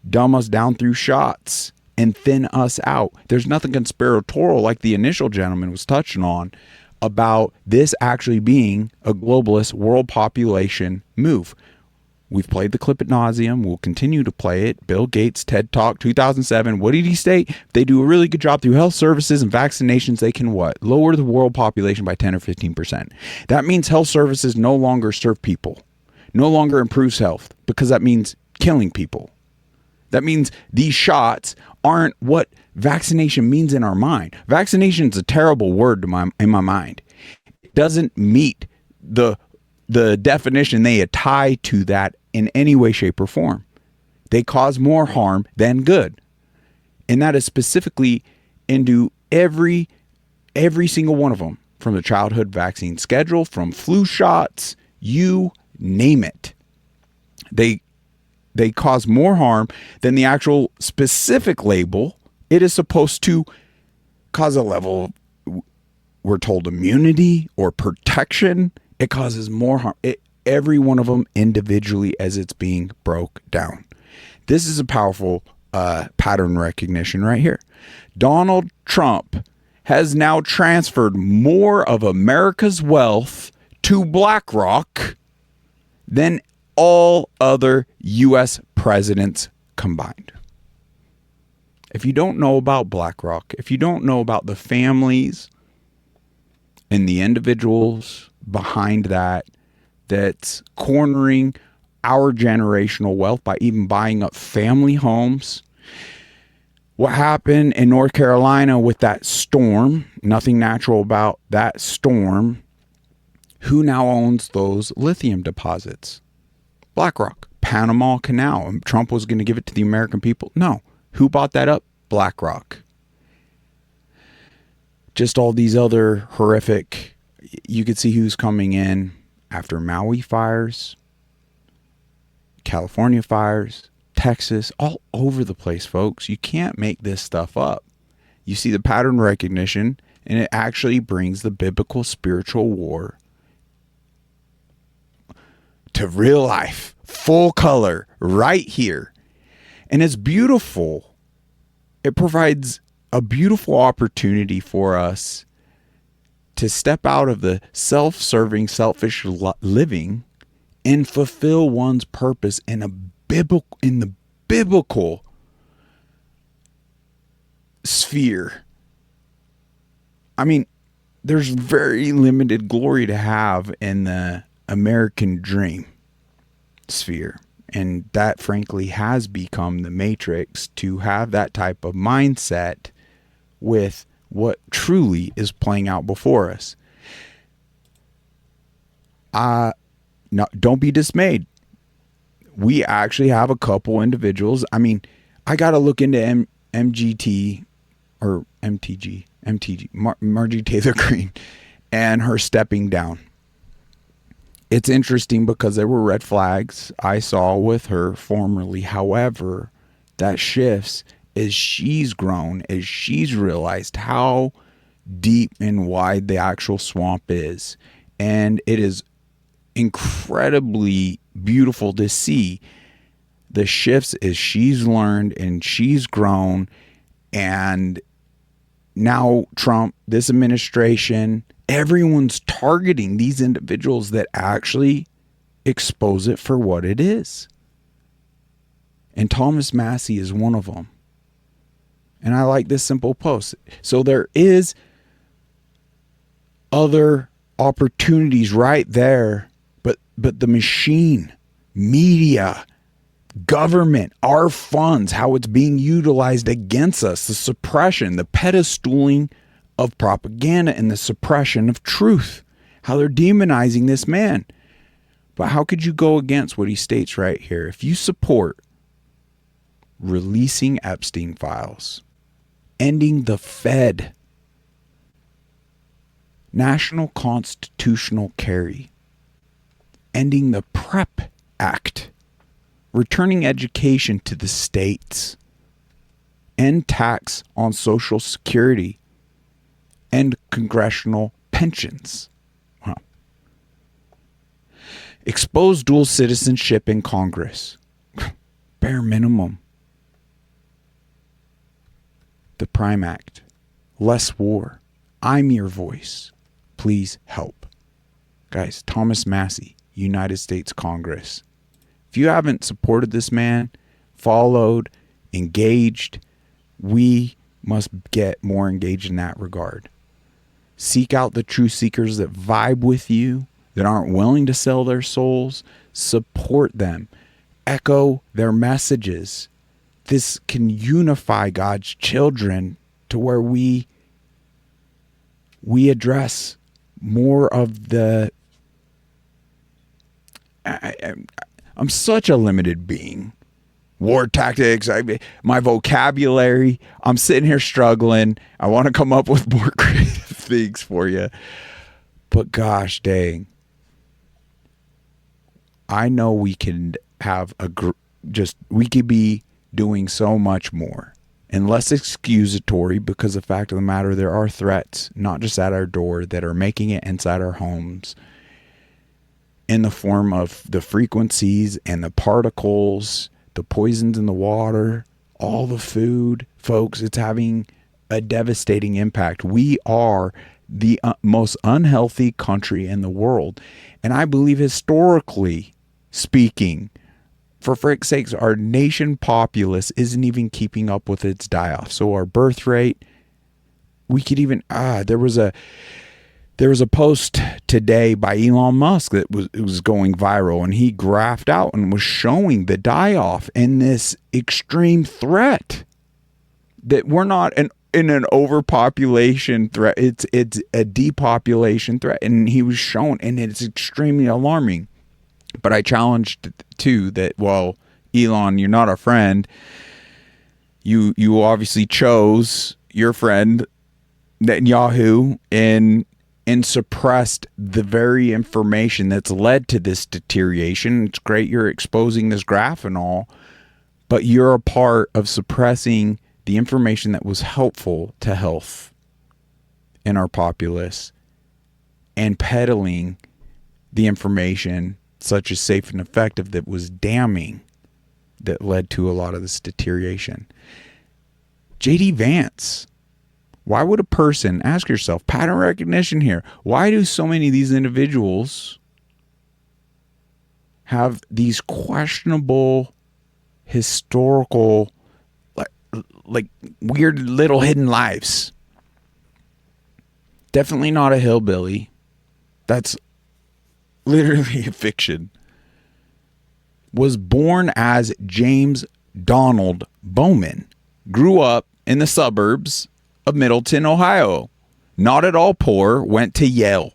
dumb us down through shots and thin us out. There's nothing conspiratorial like the initial gentleman was touching on about this actually being a globalist world population move. We've played the clip ad nauseum. We'll continue to play it. Bill Gates, TED Talk, 2007. What did he state? If they do a really good job through health services and vaccinations, they can what? Lower the world population by 10 or 15%. That means health services no longer serve people, no longer improves health, because that means killing people. That means these shots aren't what vaccination means in our mind. Vaccination is a terrible word in my mind. It doesn't meet the definition they tie to that in any way, shape, or form. They cause more harm than good. And that is specifically into every single one of them, from the childhood vaccine schedule, from flu shots, you name it. They cause more harm than the actual specific label. It is supposed to cause a level, we're told, immunity or protection. It causes more harm. Every one of them individually as it's being broke down. This is a powerful pattern recognition right here. Donald Trump has now transferred more of America's wealth to BlackRock than all other U.S. presidents combined. If you don't know about BlackRock, if you don't know about the families and the individuals behind that's cornering our generational wealth by even buying up family homes. What happened in North Carolina with that storm, nothing natural about that storm. Who now owns those lithium deposits? BlackRock. Panama Canal. And Trump was going to give it to the American people. No. Who bought that up? BlackRock. Just all these other horrific, you could see who's coming in after Maui fires, California fires, Texas, all over the place, folks. You can't make this stuff up. You see the pattern recognition, and it actually brings the biblical spiritual war to real life, full color, right here. And it's beautiful. It provides a beautiful opportunity for us to step out of the self-serving, selfish living and fulfill one's purpose in the biblical sphere. I mean, there's very limited glory to have in the American dream sphere. And that, frankly, has become the matrix to have that type of mindset with what truly is playing out before us. No, don't be dismayed. We actually have a couple individuals. I mean, I got to look into MGT or MTG, Margie Taylor Greene, and her stepping down. It's interesting because there were red flags I saw with her formerly. However, that shifts as she's grown, as she's realized how deep and wide the actual swamp is. And it is incredibly beautiful to see the shifts as she's learned and she's grown. And now Trump, this administration, everyone's targeting these individuals that actually expose it for what it is. And Thomas Massey is one of them. And I like this simple post. So there is other opportunities right there, but the machine, media, government, our funds, how it's being utilized against us, the suppression, the pedestaling of propaganda and the suppression of truth, how they're demonizing this man. But how could you go against what he states right here? If you support releasing Epstein files, ending the Fed, national constitutional carry, ending the PrEP Act, returning education to the states, end tax on Social Security, end congressional pensions. Wow. Expose dual citizenship in Congress. Bare minimum. The Prime Act. Less war. I'm your voice. Please help. Guys, Thomas Massey, United States Congress. If you haven't supported this man, followed, engaged, we must get more engaged in that regard. Seek out the true seekers that vibe with you, that aren't willing to sell their souls. Support them. Echo their messages. This can unify God's children to where we address more of the... I'm such a limited being. War tactics, my vocabulary. I'm sitting here struggling. I want to come up with more creative things for you. But gosh dang. I know we can have we could be doing so much more and less excusatory, because the fact of the matter, there are threats, not just at our door, that are making it inside our homes in the form of the frequencies and the particles, the poisons in the water, all the food. Folks, it's having a devastating impact. We are the most unhealthy country in the world. And I believe, historically speaking, for frick's sakes, our nation populace isn't even keeping up with its die-off. So our birth rate, we could even, there was a post today by Elon Musk that was going viral, and he graphed out and was showing the die-off and this extreme threat that we're not in an overpopulation threat. It's a depopulation threat, and he was showing, and it's extremely alarming. But I challenged too that, well, Elon, you're not our friend. You obviously chose your friend Netanyahu and suppressed the very information that's led to this deterioration. It's great you're exposing this graph and all, but you're a part of suppressing the information that was helpful to health in our populace and peddling the information such as safe and effective that was damning, that led to a lot of this deterioration. JD Vance. Why would a person, ask yourself, pattern recognition here, why do so many of these individuals have these questionable historical, like weird little hidden lives? Definitely not a hillbilly. That's literally a fiction. Was born as James Donald Bowman. Grew up in the suburbs of Middleton, Ohio. Not at all poor. Went to Yale.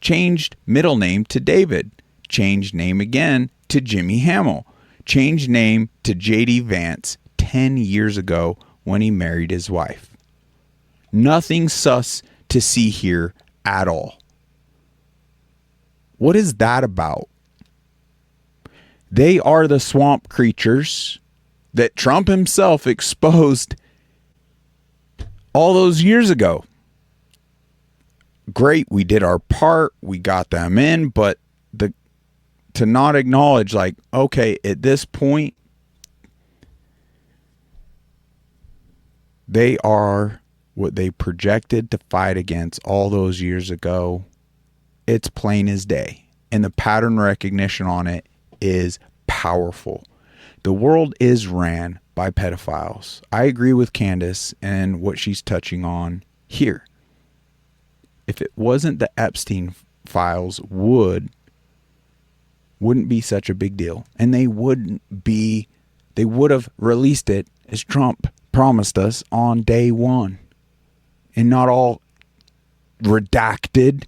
Changed middle name to David. Changed name again to Jimmy Hamill. Changed name to JD Vance 10 years ago when he married his wife. Nothing sus to see here at all. What is that about? They are the swamp creatures that Trump himself exposed all those years ago. Great, we did our part, we got them in, but to not acknowledge, like, okay, at this point, they are what they projected to fight against all those years ago. It's plain as day. And the pattern recognition on it is powerful. The world is ran by pedophiles. I agree with Candace and what she's touching on here. If it wasn't the Epstein files, wouldn't be such a big deal. And they would have released it as Trump promised us on day one. And not all redacted.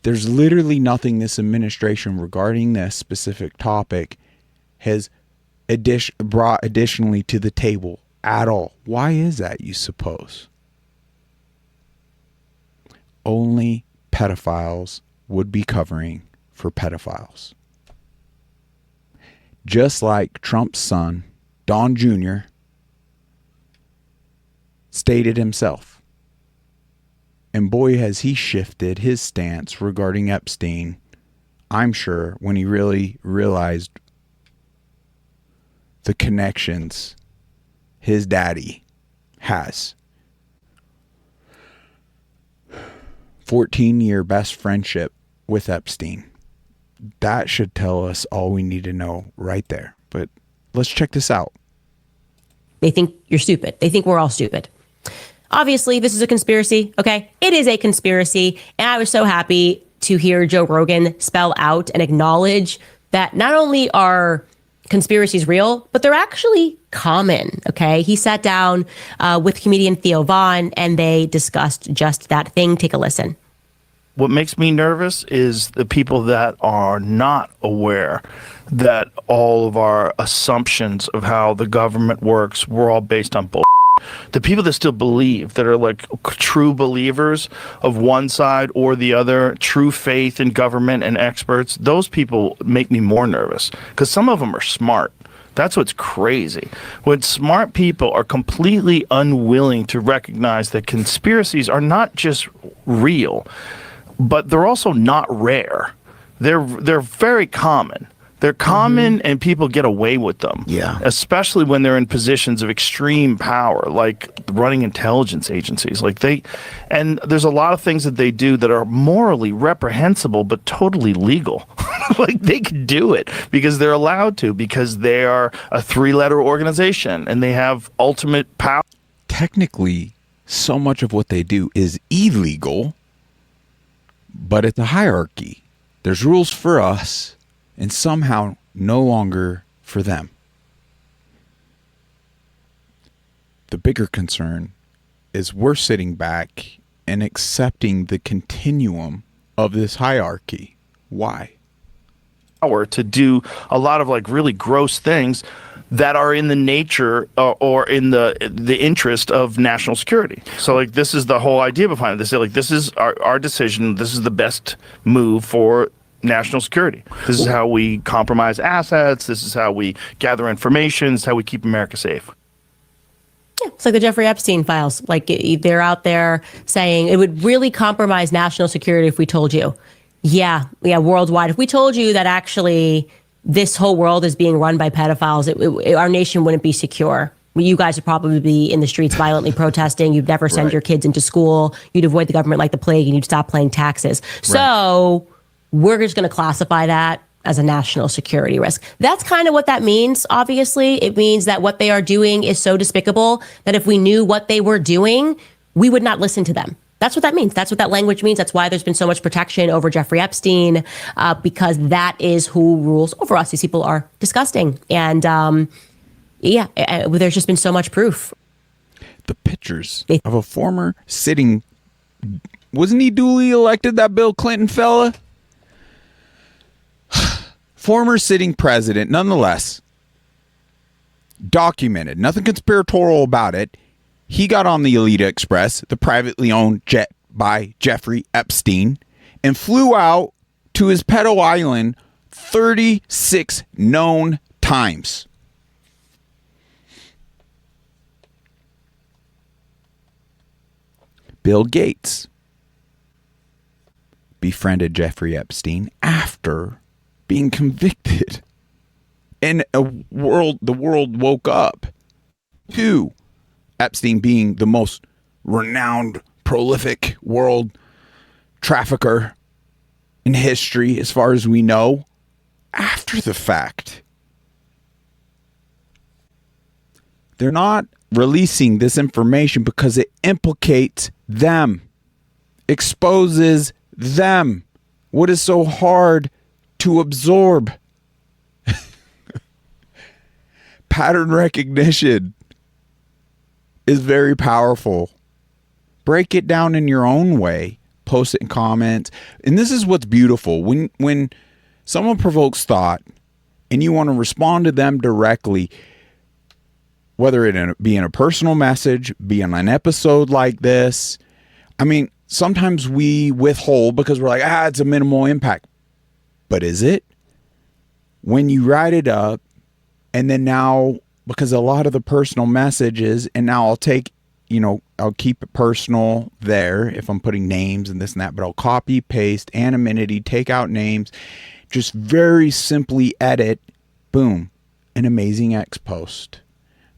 There's literally nothing this administration regarding this specific topic has brought additionally to the table at all. Why is that, you suppose? Only pedophiles would be covering for pedophiles. Just like Trump's son, Don Jr., stated himself. And boy, has he shifted his stance regarding Epstein, I'm sure, when he really realized the connections his daddy has. 14-year best friendship with Epstein. That should tell us all we need to know right there. But let's check this out. They think you're stupid. They think we're all stupid. Obviously, this is a conspiracy, okay? It is a conspiracy. And I was so happy to hear Joe Rogan spell out and acknowledge that not only are conspiracies real, but they're actually common, okay? He sat down with comedian Theo Vaughn and they discussed just that thing. Take a listen. What makes me nervous is the people that are not aware that all of our assumptions of how the government works were all based on bull. The people that still believe, that are like true believers of one side or the other, true faith in government and experts, those people make me more nervous because some of them are smart. That's what's crazy. When smart people are completely unwilling to recognize that conspiracies are not just real, but they're also not rare. They're very common. They're common and people get away with them. Yeah. Especially when they're in positions of extreme power, like running intelligence agencies. And there's a lot of things that they do that are morally reprehensible, but totally legal. Like they can do it because they're allowed to, because they are a 3-letter organization and they have ultimate power. Technically, so much of what they do is illegal, but it's a hierarchy. There's rules for us and somehow no longer for them. The bigger concern is we're sitting back and accepting the continuum of this hierarchy. Why? Power to do a lot of like really gross things that are in the nature or in the interest of national security. So like this is the whole idea behind it. They say like this is our decision. This is the best move for national security. This is how we compromise assets. This is how we gather information. This is how we keep America safe. Yeah, it's like the Jeffrey Epstein files. Like they're out there saying it would really compromise national security if we told you. Yeah, worldwide. If we told you that actually this whole world is being run by pedophiles, our nation wouldn't be secure. You guys would probably be in the streets violently protesting. You'd never send your kids into school. You'd avoid the government like the plague, and you'd stop paying taxes. So we're just going to classify that as a national security risk. That's kind of what that means, obviously. It means that what they are doing is so despicable that if we knew what they were doing, we would not listen to them. That's what that means. That's what that language means. That's why there's been so much protection over Jeffrey Epstein, because that is who rules over us. These people are disgusting. And there's just been so much proof. The pictures of a former sitting, wasn't he duly elected, that Bill Clinton fella? Former sitting president, nonetheless, documented, nothing conspiratorial about it. He got on the Elite Express, the privately owned jet by Jeffrey Epstein, and flew out to his pedo island 36 known times. Bill Gates befriended Jeffrey Epstein after being convicted. And the world woke up to Epstein being the most renowned, prolific world trafficker in history, as far as we know, after the fact. They're not releasing this information because it implicates them, exposes them. What is so hard to absorb? Pattern recognition is very powerful. Break it down in your own way. Post it in comments. And this is what's beautiful. When someone provokes thought and you want to respond to them directly, whether it be in a personal message, be on an episode like this. I mean, sometimes we withhold because we're like, it's a minimal impact. But is it? When you write it up, and then now, because a lot of the personal messages, and now I'll keep it personal there if I'm putting names and this and that, but I'll copy, paste, anonymity, take out names, just very simply edit, boom, an amazing X post.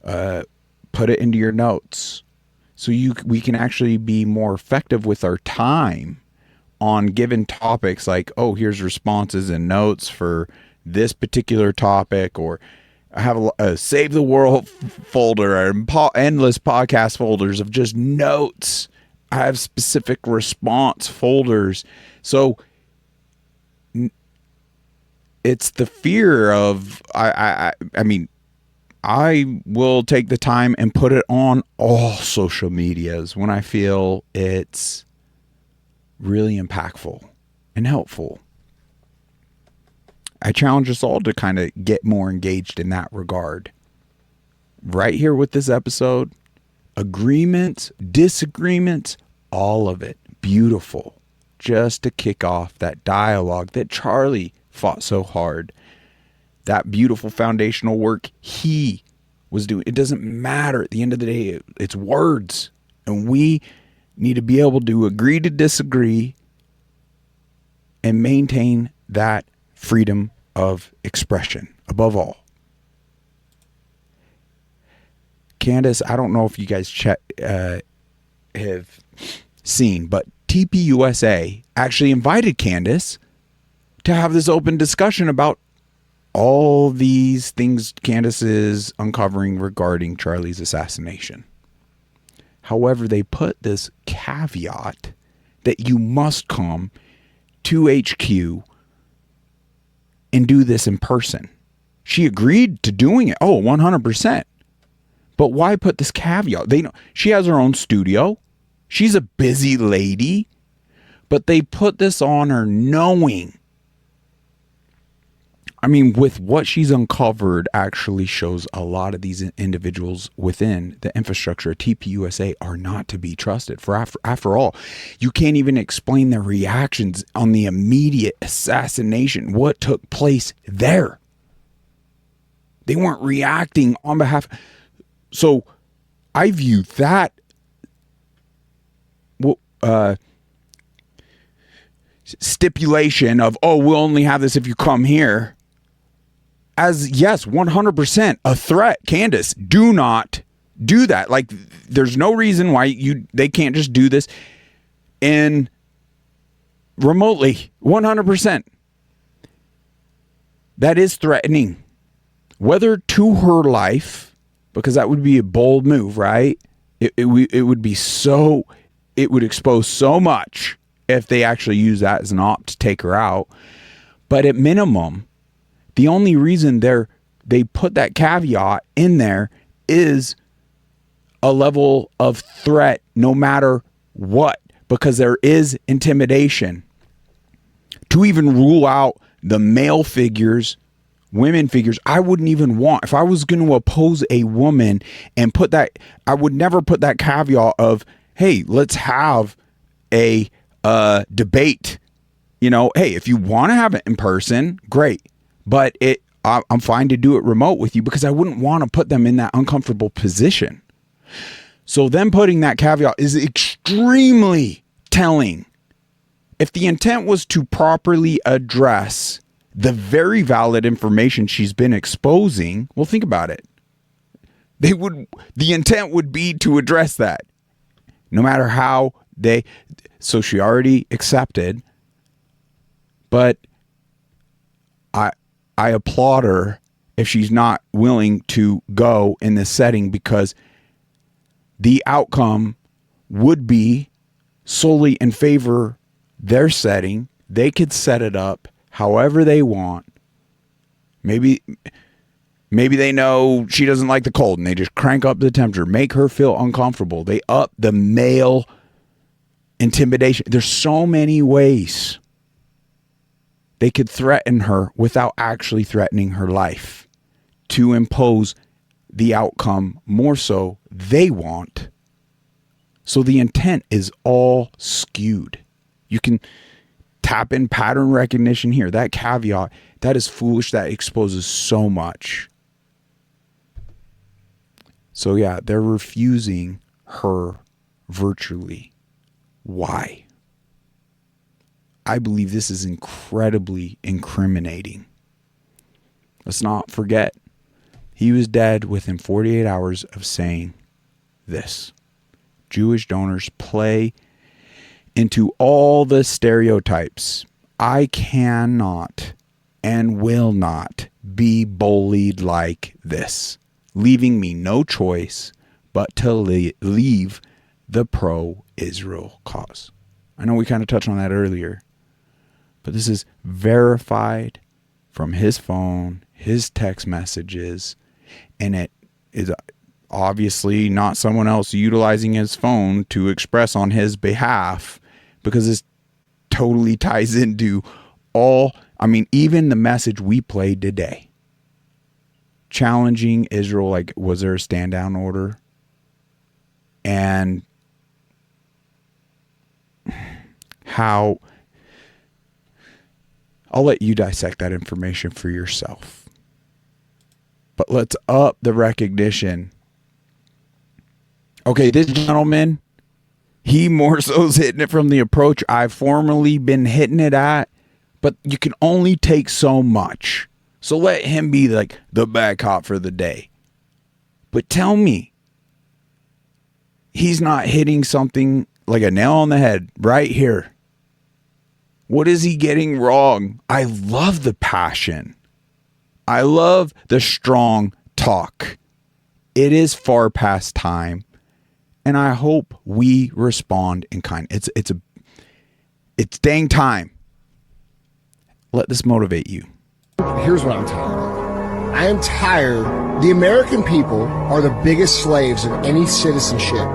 Put it into your notes so we can actually be more effective with our time on given topics, like, here's responses and notes for this particular topic, or I have a Save the World folder and endless podcast folders of just notes. I have specific response folders. So it's the fear of, I mean, I will take the time and put it on all social medias when I feel it's really impactful and helpful. I challenge us all to kind of get more engaged in that regard. Right here with this episode, agreements, disagreements, all of it. Beautiful. Just to kick off that dialogue that Charlie fought so hard. That beautiful foundational work he was doing. It doesn't matter. At the end of the day, it's words. And we need to be able to agree to disagree and maintain that freedom of expression above all. Candace, I don't know if you guys have seen, but TPUSA actually invited Candace to have this open discussion about all these things Candace is uncovering regarding Charlie's assassination. However, they put this caveat that you must come to HQ and do this in person. She agreed to doing it. 100%. But why put this caveat? They know she has her own studio. She's a busy lady, but they put this on her knowing. I mean, with what she's uncovered actually shows a lot of these individuals within the infrastructure of TPUSA are not to be trusted. For after all, you can't even explain their reactions on the immediate assassination, what took place there. They weren't reacting on behalf. So I view that stipulation of, we'll only have this if you come here, as, yes, 100% a threat. Candace, do not do that. Like, there's no reason why they can't just do this in remotely. 100%. That is threatening, whether to her life, because that would be a bold move, right? It would be so, it would expose so much if they actually use that as an op to take her out. But at minimum, the only reason they put that caveat in there is a level of threat no matter what, because there is intimidation. To even rule out the male figures women figures, I wouldn't even want, if I was going to oppose a woman and put that, I would never put that caveat of, hey, let's have a debate. You know, hey, if you want to have it in person, great. But I'm fine to do it remote with you, because I wouldn't want to put them in that uncomfortable position. So them putting that caveat is extremely telling. If the intent was to properly address the very valid information she's been exposing, well, think about it. The intent would be to address that. No matter how so she already accepted, but I applaud her if she's not willing to go in this setting, because the outcome would be solely in favor their setting. They could set it up however they want. Maybe they know she doesn't like the cold and they just crank up the temperature, make her feel uncomfortable. They up the male intimidation. There's so many ways they could threaten her without actually threatening her life, to impose the outcome more so they want. So the intent is all skewed. You can tap in pattern recognition here. That caveat, that is foolish. That exposes so much. So yeah, they're refusing her virtually. Why? I believe this is incredibly incriminating. Let's not forget, he was dead within 48 hours of saying this. Jewish donors play into all the stereotypes. I cannot and will not be bullied like this, leaving me no choice but to leave the pro-Israel cause. I know we kind of touched on that earlier, but this is verified from his phone, his text messages, and it is obviously not someone else utilizing his phone to express on his behalf, because this totally ties into even the message we played today. Challenging Israel, like, was there a stand down order? And how, I'll let you dissect that information for yourself. But let's up the recognition. Okay, this gentleman, he more so is hitting it from the approach I've formerly been hitting it at, but you can only take so much. So let him be like the bad cop for the day. But tell me, he's not hitting something like a nail on the head right here. What is he getting wrong? I love the passion. I love the strong talk. It is far past time, and I hope we respond in kind. It's dang time. Let this motivate you. Here's what I'm tired of. I am tired. The American people are the biggest slaves of any citizenship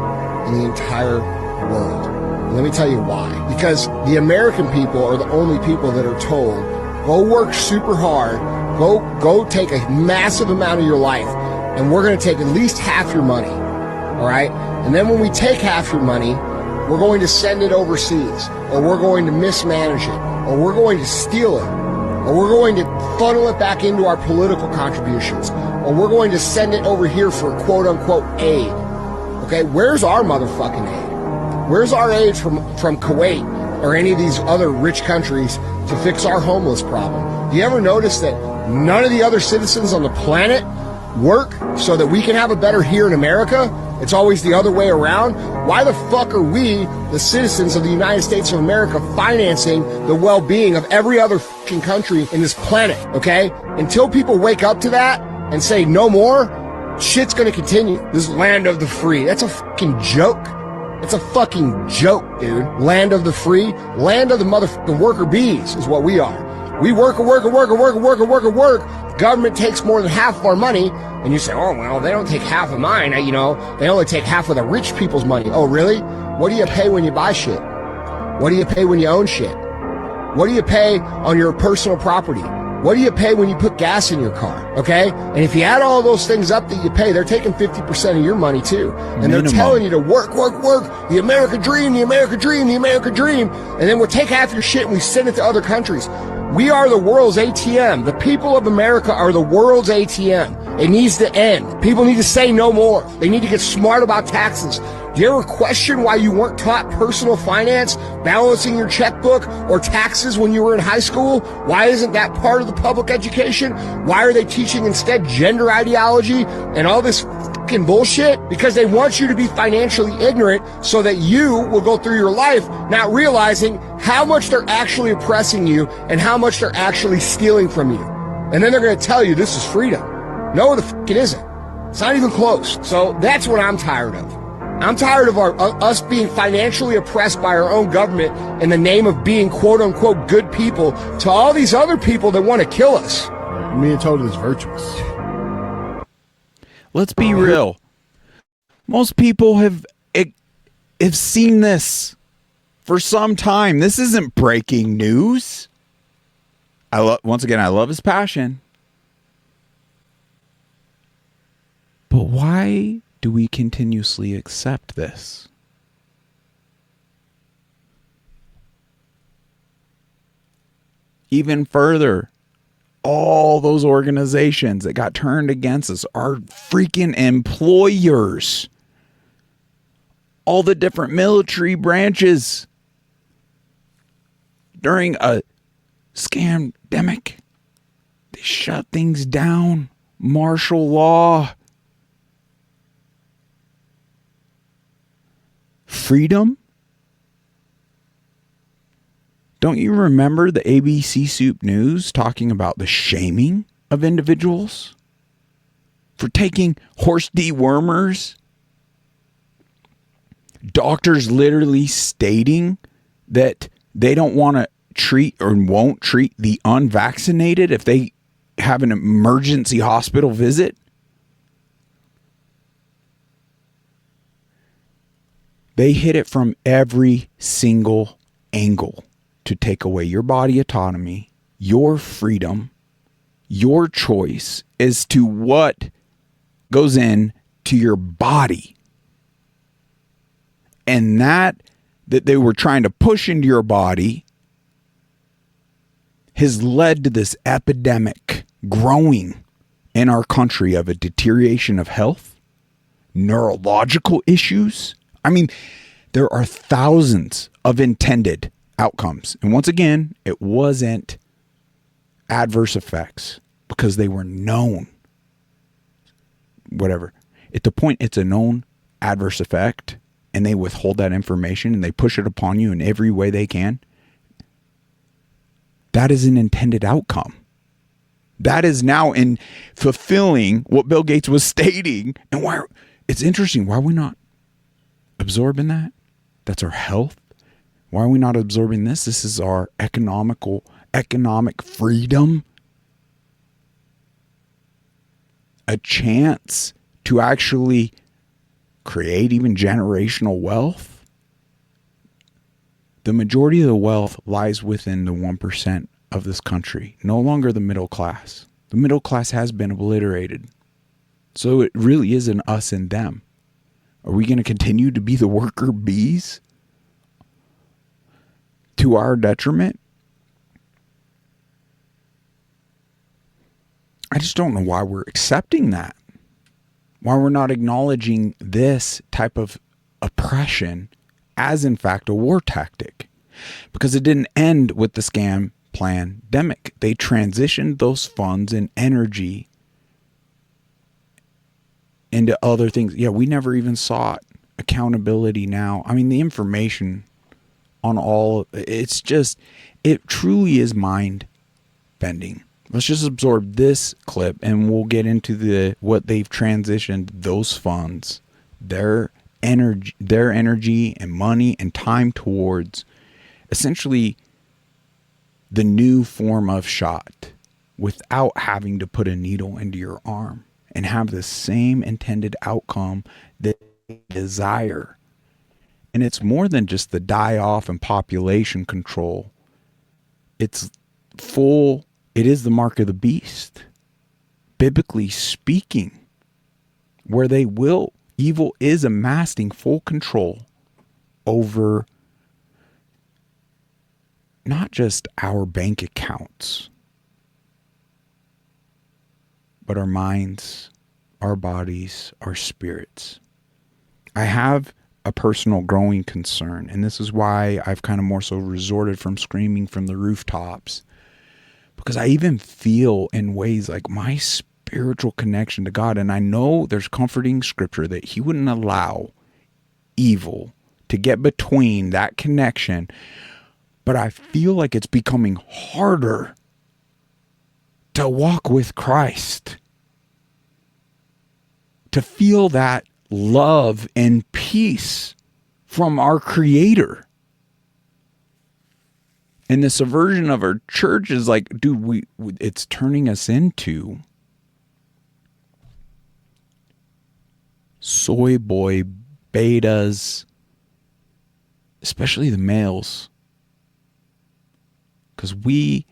in the entire world. And let me tell you why. Because the American people are the only people that are told, go work super hard, go take a massive amount of your life, and we're going to take at least half your money. All right? And then when we take half your money, we're going to send it overseas, or we're going to mismanage it, or we're going to steal it, or we're going to funnel it back into our political contributions, or we're going to send it over here for quote-unquote aid. Okay, where's our motherfucking aid? Where's our aid from Kuwait or any of these other rich countries to fix our homeless problem? Do you ever notice that none of the other citizens on the planet work so that we can have a better here in America? It's always the other way around. Why the fuck are we, the citizens of the United States of America, financing the well-being of every other fucking country in this planet, okay? Until people wake up to that and say no more, shit's gonna continue. This land of the free, that's a fucking joke. It's a fucking joke, dude. Land of the free, land of the motherfucking worker bees is what we are. We work. Government takes more than half of our money, and you say, oh, well, they don't take half of mine. They only take half of the rich people's money. Oh, really? What do you pay when you buy shit? What do you pay when you own shit? What do you pay on your personal property? What do you pay when you put gas in your car? Okay? And if you add all those things up that you pay, they're taking 50% of your money too. And they're telling you to work, work, work, the American dream, the American dream, the American dream. And then we'll take half your shit and we send it to other countries. We are the world's ATM. The people of America are the world's ATM. It needs to end. People need to say no more. They need to get smart about taxes. Do you ever question why you weren't taught personal finance, balancing your checkbook, or taxes when you were in high school? Why isn't that part of the public education? Why are they teaching instead gender ideology and all this fucking bullshit? Because they want you to be financially ignorant so that you will go through your life not realizing how much they're actually oppressing you and how much they're actually stealing from you. And then they're going to tell you this is freedom. No, the fuck it isn't. It's not even close. So that's what I'm tired of. I'm tired of us being financially oppressed by our own government in the name of being quote-unquote good people to all these other people that want to kill us. Me and Total is virtuous. Let's be real. Most people have seen this for some time. This isn't breaking news. Once again, I love his passion. But why do we continuously accept this? Even further, all those organizations that got turned against us are freaking employers. All the different military branches during a scamdemic, they shut things down. Martial law. Freedom? Don't you remember the ABC Soup News talking about the shaming of individuals for taking horse dewormers? Doctors literally stating that they don't want to treat or won't treat the unvaccinated if they have an emergency hospital visit. They hit it from every single angle to take away your body autonomy, your freedom, your choice as to what goes in to your body. And that they were trying to push into your body has led to this epidemic growing in our country of a deterioration of health, neurological issues. I mean, there are thousands of intended outcomes. And once again, it wasn't adverse effects because they were known. Whatever. At the point it's a known adverse effect and they withhold that information and they push it upon you in every way they can, that is an intended outcome. That is now in fulfilling what Bill Gates was stating. And why it's interesting. Why are we not absorbing that? That's our health. Why are we not absorbing this? This is our economic freedom. A chance to actually create even generational wealth. The majority of the wealth lies within the 1% of this country, no longer the middle class. The middle class has been obliterated. So it really is an us and them. Are we going to continue to be the worker bees to our detriment? I just don't know why we're accepting that. Why we're not acknowledging this type of oppression as in fact a war tactic. Because it didn't end with the scam pandemic. They transitioned those funds and energy into other things. Yeah, we never even sought accountability now. I mean, the information on all, it's just, it truly is mind bending. Let's just absorb this clip and we'll get into what they've transitioned those funds, their energy and money and time towards essentially the new form of shot without having to put a needle into your arm and have the same intended outcome that they desire. And it's more than just the die off and population control. It's full It is the mark of the beast, biblically speaking, where evil is amassing full control over not just our bank accounts, but our minds, our bodies, our spirits. I have a personal growing concern, and this is why I've kind of more so resorted from screaming from the rooftops, because I even feel in ways like my spiritual connection to God, and I know there's comforting scripture that he wouldn't allow evil to get between that connection, but I feel like it's becoming harder to walk with Christ, to feel that love and peace from our Creator. And the subversion of our church is like, dude, it's turning us into soy boy betas, especially the males, because we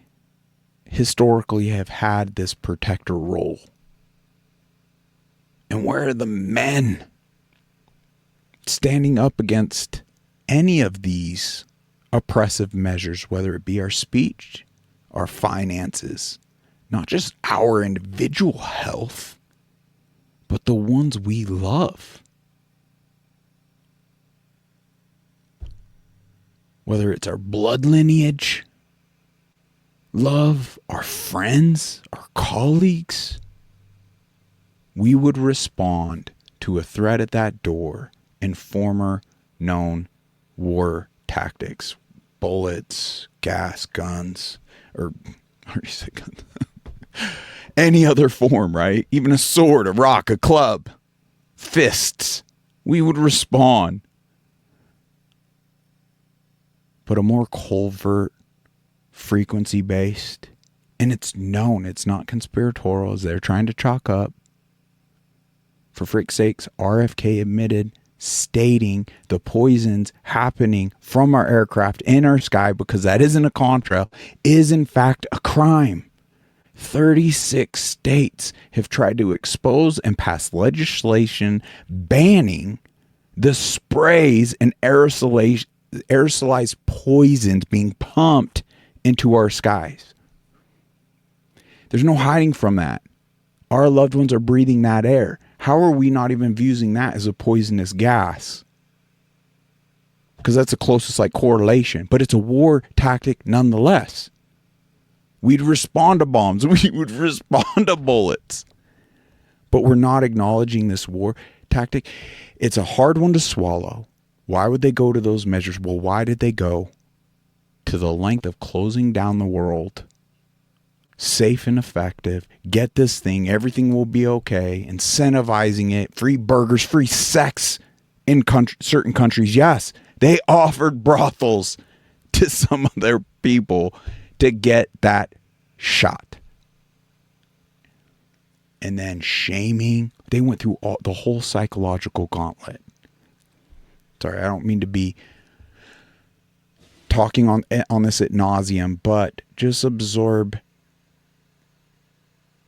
historically have had this protector role. And where are the men standing up against any of these oppressive measures, whether it be our speech, our finances, not just our individual health, but the ones we love? Whether it's our blood lineage, love, our friends, our colleagues, we would respond to a threat at that door in former known war tactics. Bullets, gas, guns, or guns. Any other form, right? Even a sword, a rock, a club, fists. We would respond. But a more covert, frequency-based, and it's known, it's not conspiratorial as they're trying to chalk up. For frick's sakes, RFK admitted, stating the poisons happening from our aircraft in our sky, because that isn't a contrail, is in fact a crime. 36 states have tried to expose and pass legislation banning the sprays and aerosolized poisons being pumped into our skies. There's no hiding from that. Our loved ones are breathing that air. How are we not even using that as a poisonous gas? Because that's the closest correlation, but it's a war tactic nonetheless. We'd respond to bombs. We would respond to bullets. But we're not acknowledging this war tactic. It's a hard one to swallow. Why would they go to those measures? Well, why did they go to the length of closing down the world? Safe and effective. Get this thing. Everything will be okay. Incentivizing it. Free burgers, free sex in certain countries. Yes, they offered brothels to some of their people to get that shot. And then shaming. They went through the whole psychological gauntlet. Sorry, I don't mean to be talking on this ad nauseum, but just absorb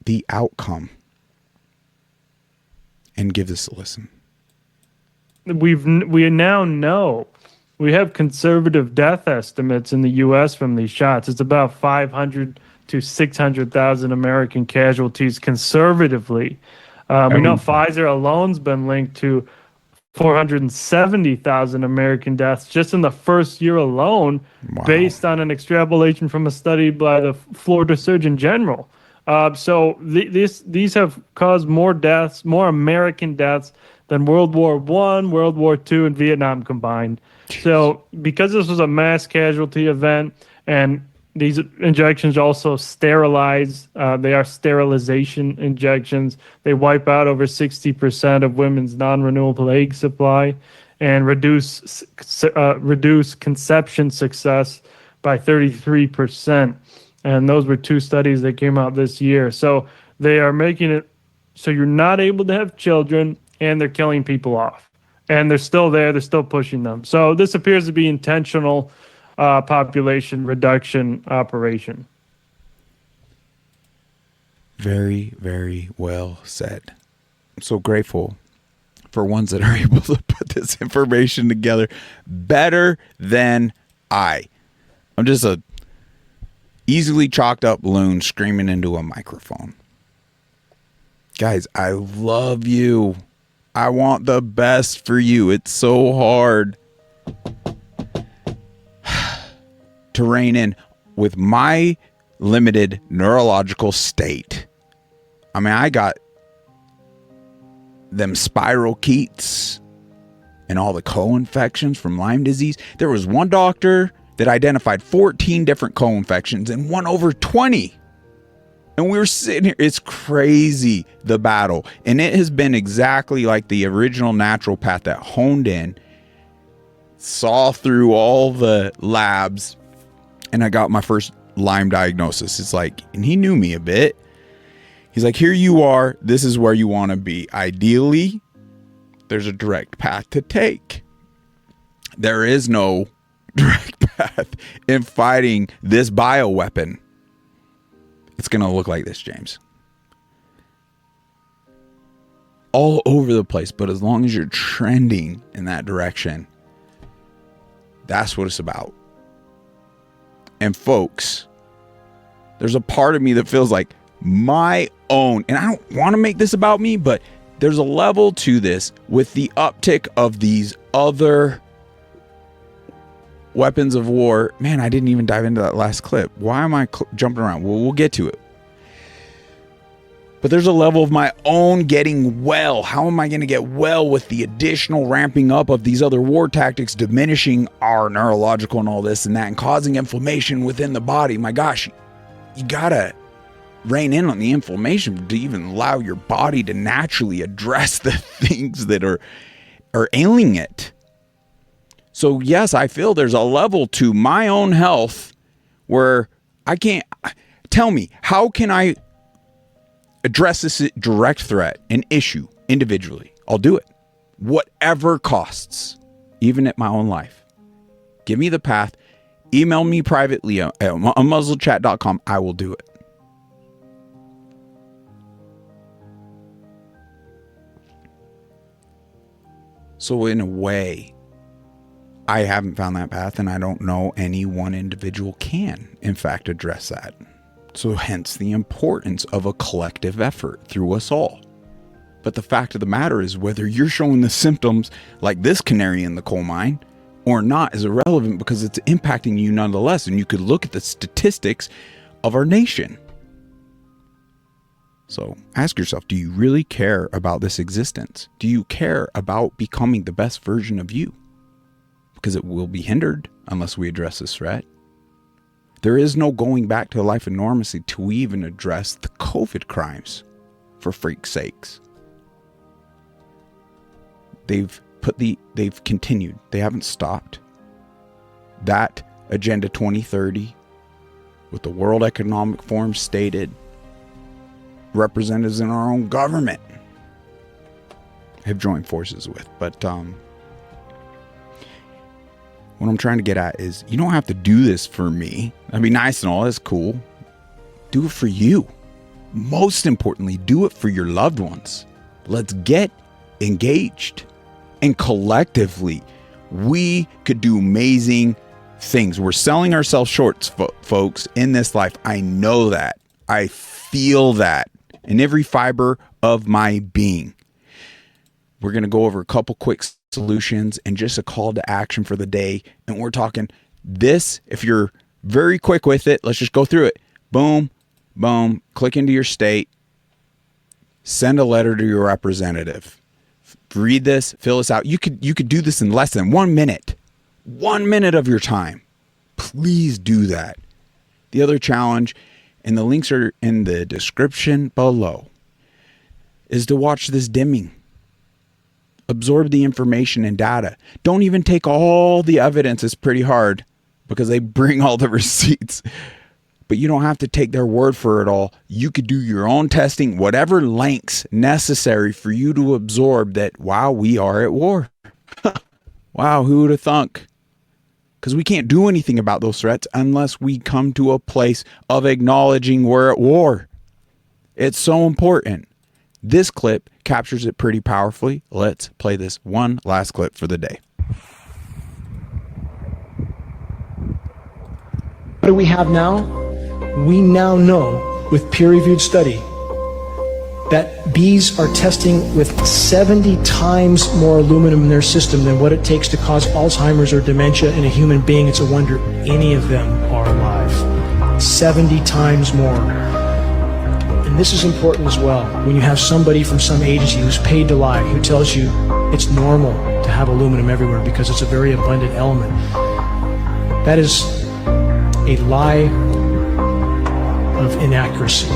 the outcome and give this a listen. We now know, we have conservative death estimates in the U.S. from these shots. It's about 500 to 600,000 American casualties conservatively. We know Pfizer alone's been linked to 470,000 American deaths just in the first year alone, based on an extrapolation from a study by the Florida Surgeon General. So these have caused more deaths, more American deaths than World War I, World War II, and Vietnam combined. Jeez. So because this was a mass casualty event, and these injections also sterilize, they are sterilization injections. They wipe out over 60% of women's non-renewable egg supply and reduce conception success by 33%. And those were two studies that came out this year. So they are making it so you're not able to have children, and they're killing people off. And they're still there. They're still pushing them. So this appears to be intentional population reduction operation. Very, very well said. I'm so grateful for ones that are able to put this information together better than I. I'm just a easily chalked up loon screaming into a microphone. Guys, I love you. I want the best for you. It's so hard to rein in with my limited neurological state. I mean, I got them spirochetes and all the co-infections from Lyme disease. There was one doctor that identified 14 different co-infections and one over 20. And we were sitting here. It's crazy, the battle. And it has been exactly like the original naturopath that honed in, saw through all the labs, and I got my first Lyme diagnosis. It's like, and he knew me a bit. He's like, here you are. This is where you want to be. Ideally, there's a direct path to take. There is no direct path in fighting this bioweapon. It's going to look like this, James. All over the place, but as long as you're trending in that direction, that's what it's about. And folks, there's a part of me that feels like my own, and I don't want to make this about me, but there's a level to this with the uptick of these other weapons of war. Man, I didn't even dive into that last clip. Why am I jumping around? Well, we'll get to it. But there's a level of my own getting well. How am I going to get well with the additional ramping up of these other war tactics, diminishing our neurological and all this and that, and causing inflammation within the body? My gosh, you got to rein in on the inflammation to even allow your body to naturally address the things that are ailing it. So yes, I feel there's a level to my own health where I can't. Tell me, how can I address this direct threat and issue individually? I'll do it. Whatever costs, even at my own life. Give me the path. Email me privately at unmuzzledchat.com. I will do it. So in a way, I haven't found that path, and I don't know any one individual can, in fact, address that. So hence the importance of a collective effort through us all. But the fact of the matter is, whether you're showing the symptoms like this canary in the coal mine or not is irrelevant, because it's impacting you nonetheless. And you could look at the statistics of our nation. So ask yourself, do you really care about this existence? Do you care about becoming the best version of you? Because it will be hindered unless we address this threat. There is no going back to a life of normalcy to even address the COVID crimes, for freak's sakes. They've continued. They haven't stopped. That Agenda 2030, with the World Economic Forum stated, representatives in our own government have joined forces with. But what I'm trying to get at is, you don't have to do this for me. That'd be nice and all. That's cool. Do it for you. Most importantly, do it for your loved ones. Let's get engaged. And collectively, we could do amazing things. We're selling ourselves short, folks, in this life. I know that. I feel that in every fiber of my being. We're going to go over a couple quick solutions and just a call to action for the day. And we're talking this, if you're very quick with it, let's just go through it. Boom, boom, click into your state, send a letter to your representative. Read this, fill this out. You could do this in less than 1 minute. 1 minute of your time. Please do that. The other challenge, and the links are in the description below, is to watch this dimming. Absorb the information and data. Don't even take all the evidence. It's pretty hard because they bring all the receipts. But you don't have to take their word for it all. You could do your own testing, whatever lengths necessary for you to absorb that, wow, we are at war. Wow, who would have thunk? Because we can't do anything about those threats unless we come to a place of acknowledging we're at war. It's so important. This clip captures it pretty powerfully. Let's play this one last clip for the day. What do we have now? We now know with peer-reviewed study that bees are testing with 70 times more aluminum in their system than what it takes to cause Alzheimer's or dementia in a human being. It's a wonder any of them are alive. 70 times more. And this is important as well. When you have somebody from some agency who's paid to lie, who tells you it's normal to have aluminum everywhere because it's a very abundant element. That is a lie of inaccuracy.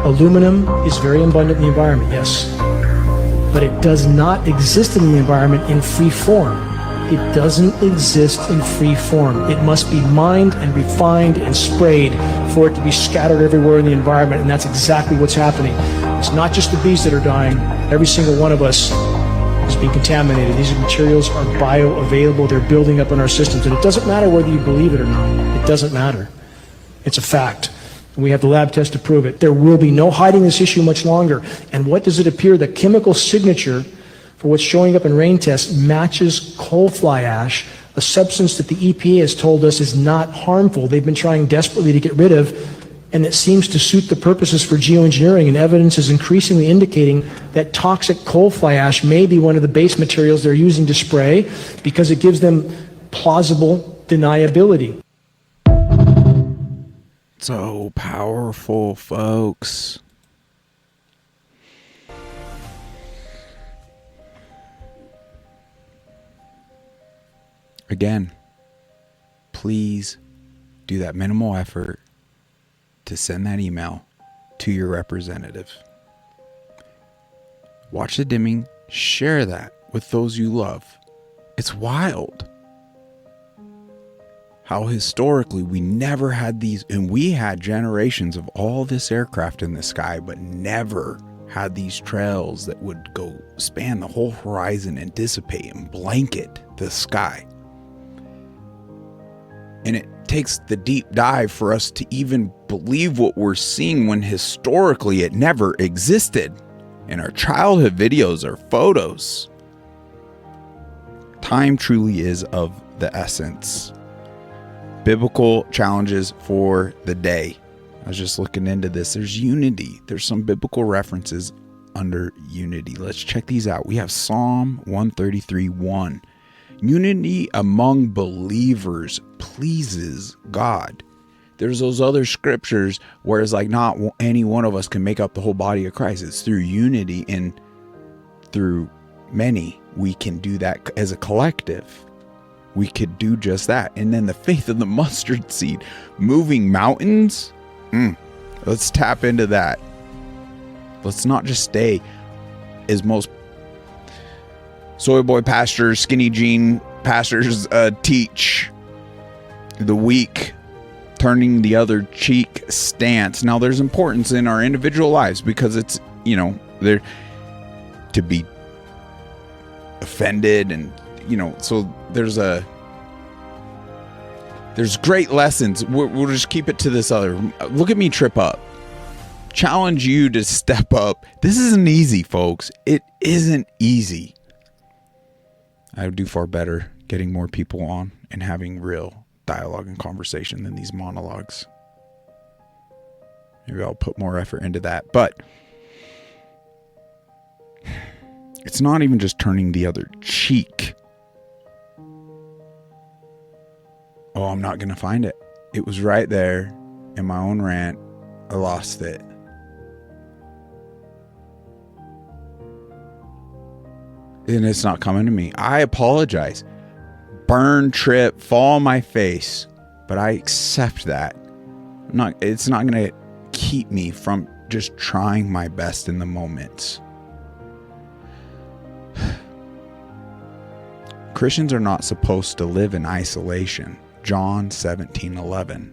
Aluminum is very abundant in the environment, yes, but it does not exist in the environment in free form. It doesn't exist in free form. It must be mined and refined and sprayed for it to be scattered everywhere in the environment, and that's exactly what's happening. It's not just the bees that are dying. Every single one of us is being contaminated. These materials are bioavailable. They're building up in our systems, and it doesn't matter whether you believe it or not. It doesn't matter. It's a fact. And we have the lab test to prove it. There will be no hiding this issue much longer. And what does it appear? The chemical signature for what's showing up in rain tests matches coal fly ash, a substance that the EPA has told us is not harmful. They've been trying desperately to get rid of, and it seems to suit the purposes for geoengineering, and evidence is increasingly indicating that toxic coal fly ash may be one of the base materials they're using to spray because it gives them plausible deniability. So powerful, folks. Again, please do that minimal effort to send that email to your representative. Watch the dimming, share that with those you love. It's wild how historically we never had these, and we had generations of all this aircraft in the sky, but never had these trails that would go span the whole horizon and dissipate and blanket the sky. And it takes the deep dive for us to even believe what we're seeing when historically it never existed in our childhood videos or photos. Time truly is of the essence. Biblical challenges for the day. I was just looking into this. There's unity. There's some biblical references under unity. Let's check these out. We have Psalm 133:1. Unity among believers pleases God. There's those other scriptures where it's like not any one of us can make up the whole body of Christ. It's through unity, and through many we can do that as a collective. We could do just that. And then the faith of the mustard seed, moving mountains. Let's tap into that. Let's not just stay as most soy boy pastors, skinny jean pastors teach, the weak turning the other cheek stance. Now there's importance in our individual lives because it's, there to be offended, and so there's great lessons. We'll just keep it to this other. Look at me trip up. Challenge you to step up. This isn't easy, folks. It isn't easy. I would do far better getting more people on and having real dialogue and conversation than these monologues. Maybe I'll put more effort into that. But it's not even just turning the other cheek. Oh, I'm not going to find it. It was right there in my own rant. I lost it. And it's not coming to me. I apologize. Burn, trip, fall on my face. But I accept that. It's not going to keep me from just trying my best in the moments. Christians are not supposed to live in isolation. John 17:11.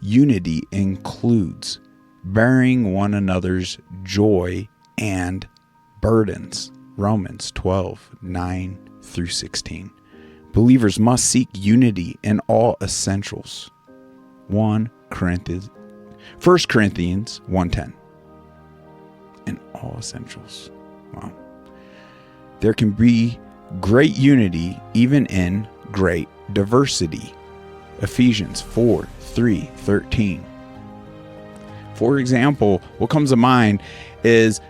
Unity includes bearing one another's joy and burdens. Romans 12:9-16. Believers must seek unity in all essentials. 1 Corinthians 1 Corinthians 1:10. In all essentials. Wow. There can be great unity even in great diversity. Ephesians 4:13. For example, what comes to mind is,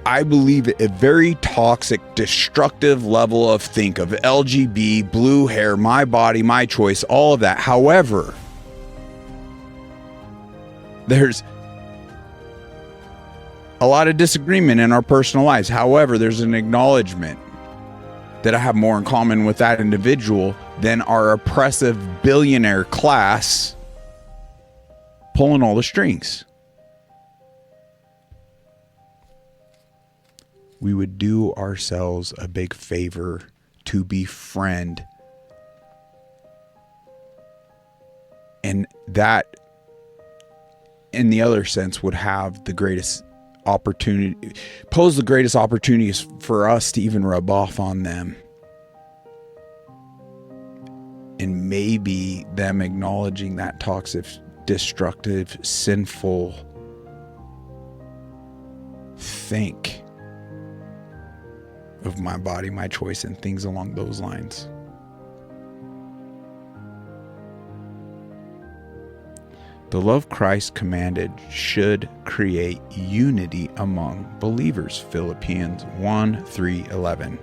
I believe, a very toxic, destructive level of think of LGB, blue hair, my body, my choice, all of that. However, there's a lot of disagreement in our personal lives. However, there's an acknowledgement that I have more in common with that individual than our oppressive billionaire class pulling all the strings. We would do ourselves a big favor to befriend. And that, in the other sense, would have the greatest opportunity, pose the greatest opportunities for us to even rub off on them. And maybe them acknowledging that toxic, destructive, sinful think of my body, my choice, and things along those lines. The love Christ commanded should create unity among believers. Philippians 1:3-11.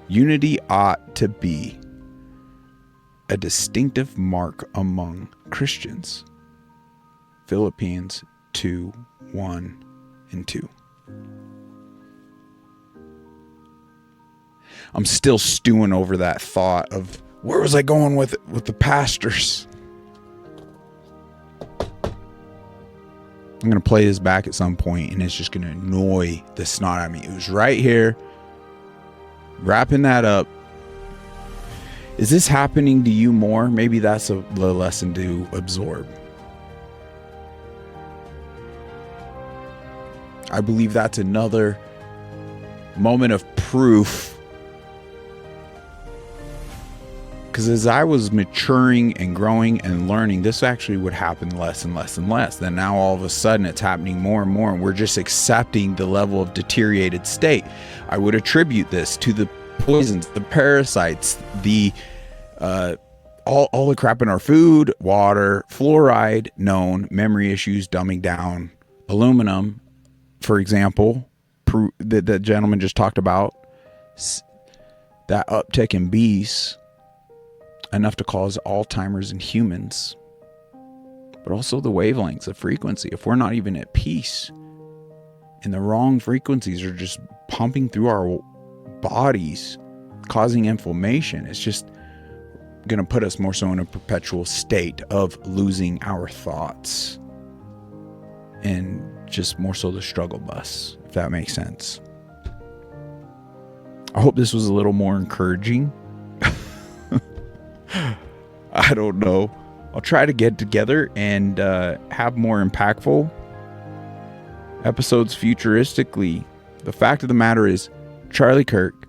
Unity ought to be a distinctive mark among Christians. Philippians 2:1-2. I'm still stewing over that thought of where was I going with the pastors. I'm going to play this back at some point, and it's just going to annoy the snot out of me. It was right here. Wrapping that up. Is this happening to you more? Maybe that's a lesson to absorb. I believe that's another moment of proof. Because as I was maturing and growing and learning, this actually would happen less and less and less. Then now all of a sudden it's happening more and more, and we're just accepting the level of deteriorated state. I would attribute this to the poisons, the parasites, the all the crap in our food, water, fluoride, known, memory issues, dumbing down, aluminum, for example, that the gentleman just talked about, that uptick in bees, enough to cause Alzheimer's in humans, but also the wavelengths, the frequency. If we're not even at peace and the wrong frequencies are just pumping through our bodies, causing inflammation, it's just going to put us more so in a perpetual state of losing our thoughts and just more so the struggle bus, if that makes sense. I hope this was a little more encouraging. I don't know. I'll try to get together and have more impactful episodes futuristically. The fact of the matter is, Charlie Kirk,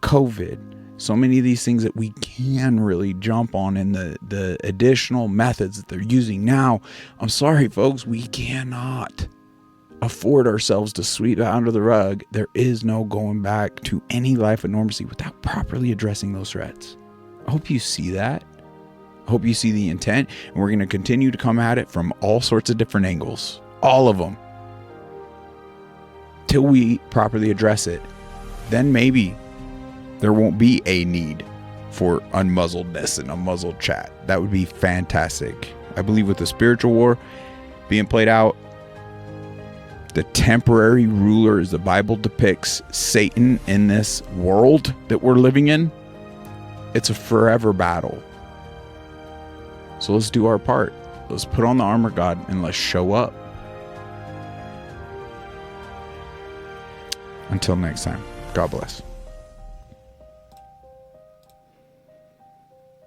COVID, so many of these things that we can really jump on, and the additional methods that they're using now. I'm sorry, folks, we cannot afford ourselves to sweep that under the rug. There is no going back to any life of normalcy without properly addressing those threats. I hope you see that. I hope you see the intent, and we're going to continue to come at it from all sorts of different angles, all of them, till we properly address it. Then maybe there won't be a need for unmuzzledness and unmuzzled chat. That would be fantastic. I believe with the spiritual war being played out, the temporary ruler, as the Bible depicts Satan in this world that we're living in, it's a forever battle. So let's do our part. Let's put on the armor of God and let's show up. Until next time, God bless.